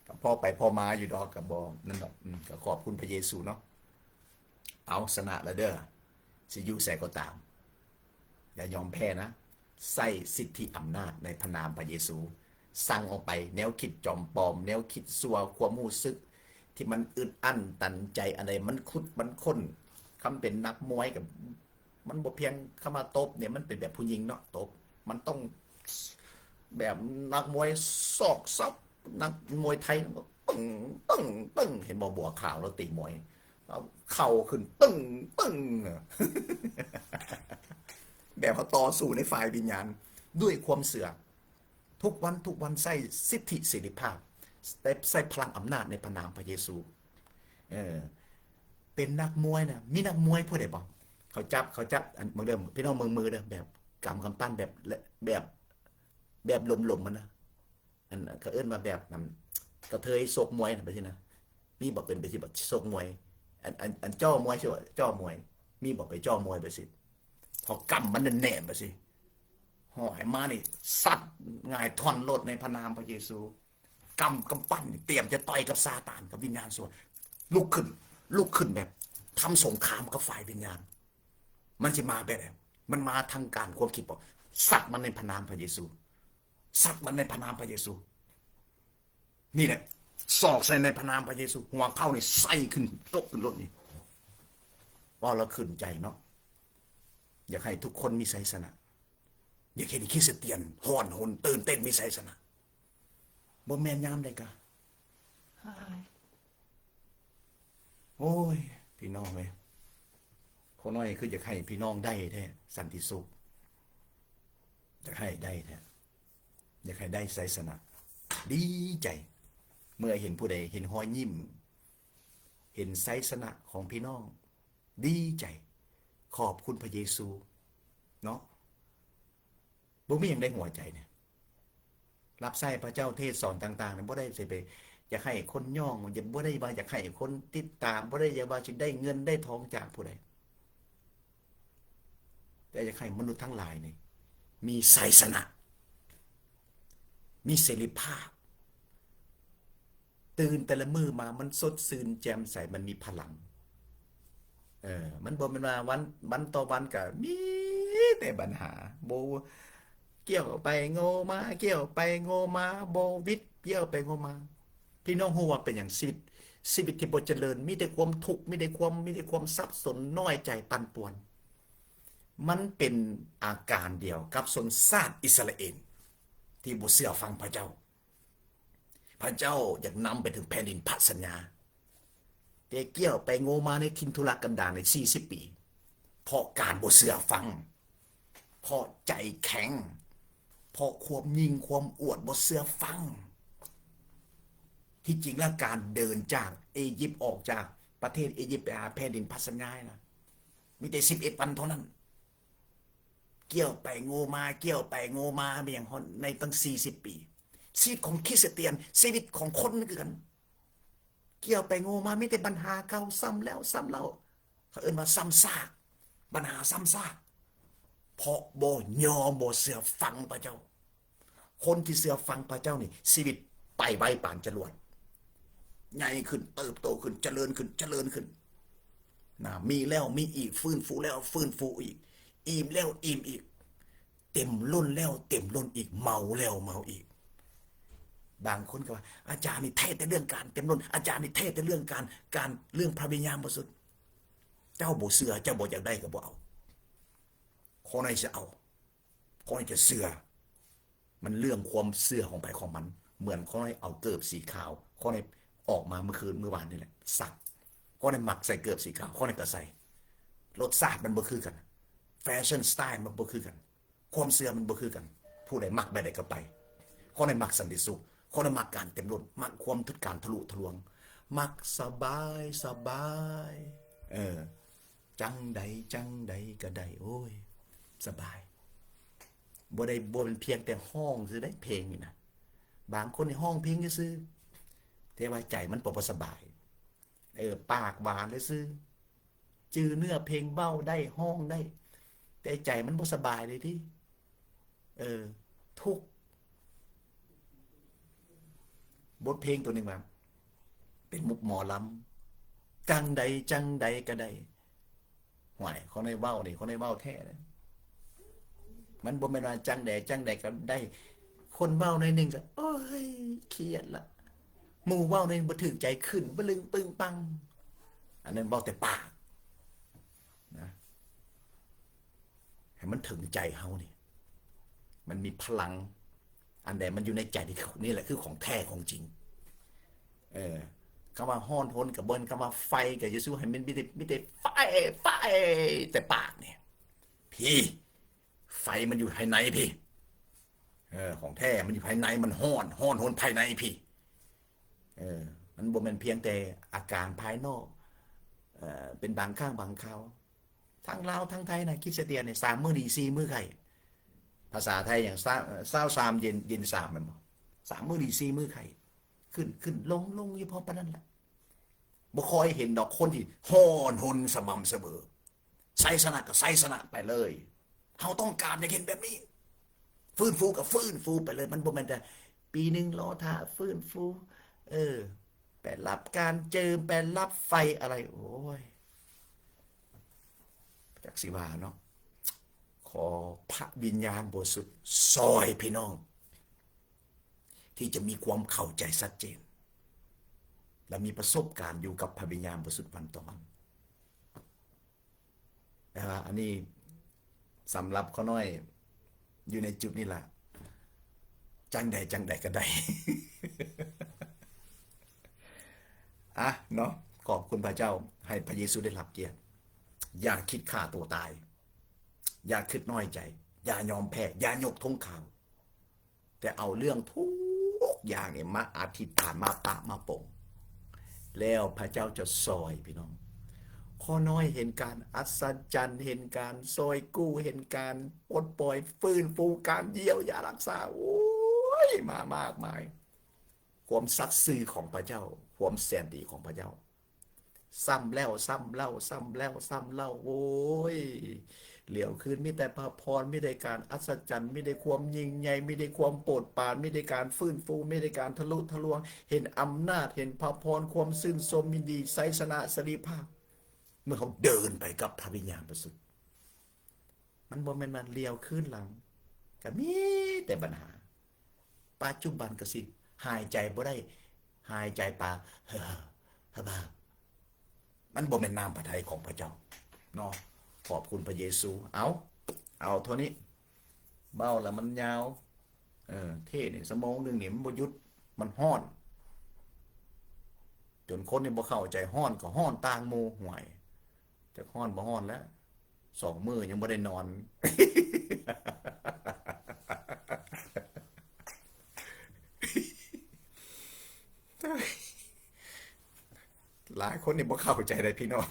Speaker 1: กับพ่อไปพ่อมาอยู่ดอกกับบ่นั่นดอกก็ขอบคุณพระเยซูเนาะเอาสนะละเด้อสิอยู่ใส่ก็ตามอย่ายอมแพ้นะใส่สิทธิอำนาจในพระนามพระเยซูสั่งออกไปแนวคิดจอมปลอมแนวคิดซัวความรู้สึกที่มันอึดอั้นตันใจอะไรมันคุดมันค้นคำเป็นนักมวยกับมันบ่เพียงเข้ามาตบเนี่ยมันเป็นแบบผู้หญิงเนาะตบมันต้องแบบนักมวยศอกซับนักมวยไทยตึ้งตึ้งตึ้งเห็นบัวขาวแล้วตีมวยเอาเข่าขึ้นตึ้งตึ้งแบบเขาต่อสู้ในฝ่ายวิญญาณด้วยความเสื่อทุกวันใส่สิทธิเสรีภาพใส่พลังอำนาจในพระนามพระเยซูเป็นนักมวยนะมีนักมวยผู้ใดบอกเขาจับอันเมืองเดิมพี่น้องเมืองมือเดิมแบบกำปั้นแบบหลมมันนะอันเขาเอิ้นมาแบบนั้นกระเทยโศกมวยนะไปสินะมีบอกเป็นไปสิบอกโศกมวยอันจ้อมวยใช่ไหมจ้อมวยมีบอกไปจ้อมวยไปสิพอกำมันแน่นไปสิห่อให้มานี่สัตว์ง่ายท่อนโลดในพระนามพระเยซูกำปั้นเตรียมจะต่อยกับซาตานกับวิญญาณส่วนลุกขึ้นแบบทำสงครามกับฝ่ายวิญญาณมันจะมาแบบไหนมันมาทางการความคิดบอกสัตว์มันในพระนามพระเยซูสัตว์มันในพระนามพระเยซูนี่แหละสอกใส่ในพระนามพระเยซูหัวเข้านี่ใส่ขึ้นตกขึ้นรถนี่ว่าเราขึ้นใจเนาะอยากให้ทุกคนมีไสสนะอยากเห็นคริสเตียนห่อนหนตื่นเต้นมีไสสนะบ่แม่นยามใดกะโอ้ยพี่น้องเลยคนน้อยคืออยากให้พี่น้องได้แท้สันติสุขอยากให้ได้แท้อยากให้ได้ไสสนะดีใจเมื่อเห็นผู้ใดเห็นรอยยิ้มเห็นไสสนะของพี่น้องดีใจขอบคุณพระเยซูเนาะบ่มีอย่างได้หัวใจเนี่ยรับใช้พระเจ้าเทศสอนต่างๆเนี่ยบ่ได้สิไปอยากให้คนย่องอย่าบ่ได้ว่าอยากให้คนติดตามบ่ได้อยากว่าสิได้เงินได้ทองจากผู้ใดแต่อยากให้มนุษย์ทั้งหลายนี่มีไสสนะมีเสรีภาพตื่นแต่ละมื้อมามันสดชื่นแจ่มใสมันมีพลังมันบ่แม่นว่าวันต่อวันก็มีแต่ปัญหาบ่เกี่ยวไปโง่มาเกี่ยวไปโง่มาบ่วิตเกี่ยวไปโง่มาพี่น้องฮู้ว่าเป็นหยังชีวิตที่บ่เจริญมีแต่ความทุกข์มีแต่ความสับสนน้อยใจปั่นป่วนมันเป็นอาการเดียวกับชนชาติอิสราเอลที่บ่เชื่อฟังพระเจ้าพระเจ้าอยากนำไปถึงแผ่นดินพันธสัญญาแต่เกี่ยวไปโง่มาในทินทุรกันดารใน40 ปีเพราะการบ่เชื่อฟังเพราะใจแข็งเพราะความยิ่งความอวดบ่เชื่อฟังที่จริงแล้วการเดินจากอียิปต์ออกจากประเทศอียิปต์ไปหาแผ่นดินพันธสัญญานะมีแต่11 วันเท่านั้นเกี่ยวไปโง่มาเกี่ยวไปโง่มาไปอย่างในตั้ง40 ปีชีวิตของคริสเตียนชีวิตของคนนึกกันเกี่ยวไปโง่มาไม่แต่ปัญหาเก่าซ้ำแล้วซ้ำเล่าเขาเอิ้นว่าซ้ำซากปัญหาซ้ำซากเพราะบ่ยอมบ่เชื่อฟังพระเจ้าคนที่เชื่อฟังพระเจ้านี่ชีวิตไปไวปานจรวดใหญ่ขึ้นเติบโตขึ้นเจริญขึ้นนะมีแล้วมีอีกฟื้นฟูแล้วฟื้นฟูอีกอิ่มแล้วอิ่มอีกเต็มล้นแล้วเต็มล้นอีกเมาแล้วเมาอีกบางคนก็ว่าอาจารย์นี่เทศแต่เรื่องการเต็มล้นอาจารย์นี่เทศแต่เรื่องการเรื่องพระวิญญาณบริสุทธิ์เจ้าบ่เชื่อเจ้าบ่อยากได้ก็บ่เอาคนไหนจะเอาคนไหนจะเชื่อมันเรื่องความเชื่อของไปของมันเหมือนคนไหนเอาเกิบสีขาวคนไหนออกมาเมื่อวานนี่แหละสักคนไหนหมักใส่เกิบสีขาวคนไหนก็ใส่รสชาติมันบ่คือกันแฟชั่นสไตล์มันบ่คือกันความเชื่อมันบ่คือกันผู้ใดมักแบบใดก็ไปคนไหนมักสันติสุขคนไหนมักการเต็มล้นมักความทุกการทะลุทะลวงมักสบายจังใดก็ได้โอ้ยสบายบ่เป็นเพียงแต่ห้องซื้อได้เพลงนี่นะบางคนในห้องเพลงซื้อแ แต่ว่าใจมันบ่สบายปากหวานเลยซื้อจือเนื้อเพลงเบ้าได้ห้องได้แต่ใจมันบ่สบายเลยที่ทุกบทเพลงตัวหนึ่งมาเป็นมุกหมอลำจังใดจังใดก็ได้ห่วยเขาในเบ้านี่เขาในเบ้าแท้นะมันบ่แม่นว่าจังใดจังใดก็ได้คนเบ้าในหนึ่งก็โอ้ยเครียดละหมู่เบ้าในบ่ถึงใจขึ้นบ่ลึงปึงปังอันนั้นเบ้าแต่ปากนะให้มันถึงใจเฮานี่มันมีพลังอันใดมันอยู่ในใจนี่แหละคือของแท้ของจริงคำว่าฮ้อนทนกับเบิ้ลคำว่าไฟกับยิสูให้มันไม่ได้ไฟแต่ปากเนี่ยพี่ไฟมันอยู่ภายในพี่ของแท้มันอยู่ภายในมันฮ้อนทนภายในพี่มันบ่แม่นเพียงแต่อาการภายนอกเป็นบางข้างบางคราวทั้งลาวทั้งไทยนะคริสเตียนเนี่ย3 มื้อดี4 มื้อไข่ภาษาไทยอย่าง23 เย็น3มันบอก3 มื้อดี4 มื้อไข่ขึ้นลงอยู่พอปานนั้นแหละบ่คอยเห็นดอกคนที่ฮ้อนทนสม่ำเสมอไสสนะก็ไสสนะไปเลยเฮาต้องการอยากเห็นแบบนี้ฟื้นฟูกับฟื้นฟูไปเลยมันบ่แม่นแต่ปีนึงรอท่าฟื้นฟูไปรับการเจิมไปรับไฟอะไรโอ้ยจักสิว่าเนาะขอพระวิญญาณบริสุทธิ์ซอยพี่น้องที่จะมีความเข้าใจชัดเจนและมีประสบการณ์อยู่กับพระวิญญาณบริสุทธิ์วันต่อวันนะครับอันนี้สำหรับเขาน้อยอยู่ในจุดนี้แหละจังใดก็ได้ เนาะขอบคุณพระเจ้าให้พระเยซูได้รับเกียรติอย่าคิดฆ่าตัวตายอย่าคิดน้อยใจอย่ายอมแพ้อย่ายกธงขาวแต่เอาเรื่องทุกอย่างเนี่ยมาอธิษฐานมาปะมาปงแล้วพระเจ้าจะซอยพี่น้องข้อน้อยเห็นการอัศจรรย์เห็นการซอยกู้เห็นการปลดปล่อยฟื้นฟูการเยียวยารักษาโอ้ยมามากมายความสัตย์ซื่อของพระเจ้าความแสนดีของพระเจ้าซ้ำแล้วซ้ำเล่าซ้ำแล้วซ้ำเล่าโอ้ยเหลียวคืนไม่แต่พระพรไม่ได้การอัศจรรย์ไม่ได้ความยิ่งใหญ่ไม่ได้ความโปรดปรานไม่ได้การฟื้นฟูไม่ได้การทะลุทะลวงเห็นอำนาจเห็นพระพรความซื่นชมยินดีไสสนะสรีภาพเมื่อเขาเดินไปกับพระวิญญาณบริสุทธิ์มันบ่แม่นมันเลี้ยวขึ้นหลังก็มีแต่ปัญหาปัจจุบันก็สิหายใจบ่ได้หายใจปากมันบ่แม่นนามพระทัยของพระเจ้าเนาะขอบคุณพระเยซูเอาเท่านี้เบ้าแล้วมันยาวเท่นี่สมองนึงนี่มันบ่หยุดมันฮ้อนจนคนนี่บ่เข้าใจฮ้อนก็ฮ้อนต่างหมู่ห่วยจะฮ้อนบ่ฮ้อนแล้ว2 มื้อยังบ่ได้นอน หลายคนนี่บ่เข้าใจได้พี่น้อง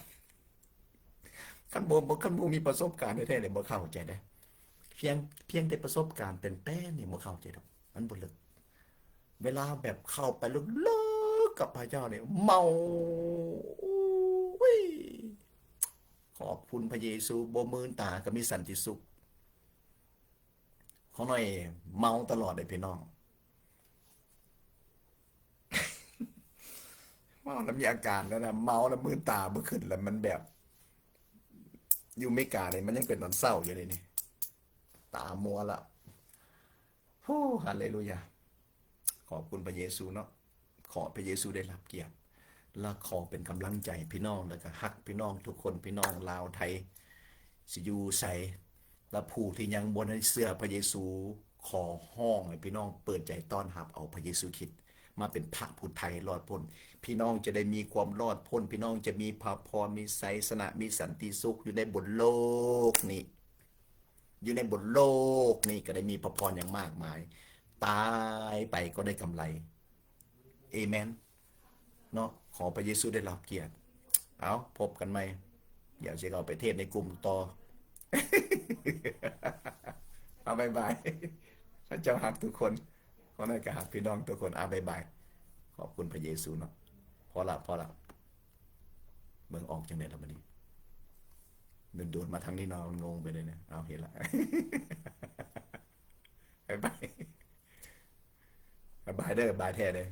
Speaker 1: คันบ่มีประสบการณ์แท้ๆนี่บ่เข้าใจได้เพียงแต่ประสบการณ์เป็นนี่บ่เข้าใจดอกมันบ่ลึกเวลาแบบเข้าไปลึกๆกับพระเจ้าเนี่ยเมาขอบคุณพระเยซูบ่มื่นตาก็มีสันติสุขเขาหน่อยเมาตลอดเลยพี่น้องเมาแล้วมีอาการแล้วนะเมาแล้วมื่นตาบ่ขึ้นแล้วมันแบบอยู่ไม่กาเลยมันยังเป็นตอนเศร้าอยู่เลยนี่ตามัวละโอ้ฮาเลลูยาขอบคุณพระเยซูเนาะขอพระเยซูได้รับเกียรติและขอเป็นกำลังใจพี่น้องแล้วก็ฮักพี่น้องทุกคนพี่น้องลาวไทยสิอยู่ใส่และผู้ที่ยังบนเสื้อพระเยซูขอห้องให้พี่น้องเปิดใจต้อนรับเอาพระเยซูคริสต์มาเป็นพระผู้ไทยรอดพ้นพี่น้องจะได้มีความรอดพ้นพี่น้องจะมีพระพรมีไสสนะมีสันติสุขอยู่ในบนโลกนี้อยู่ในบนโลกนี้ก็ได้มีพระพรอย่างมากมายตายไปก็ได้กำไรเอเมนเนาะขอพระเยซูได้รับเกียรติเอาพบกันไหมอยากจะเอาไปเทศในกลุ่มต่อ เอาบายพระเจ้าหักทุกคนขอให้กับหักพี่น้องทุกคนเอาบาย ขอบคุณพระเยซูเนาะพอละเมืองออกจังได๋ล่ะบัดนี้โดนๆมาทางนี้เนาะงงไปเลยเนี่ยเอาเห็นละ บ๊ายบายบ๊ายบายเด้อบายแท้เด้อ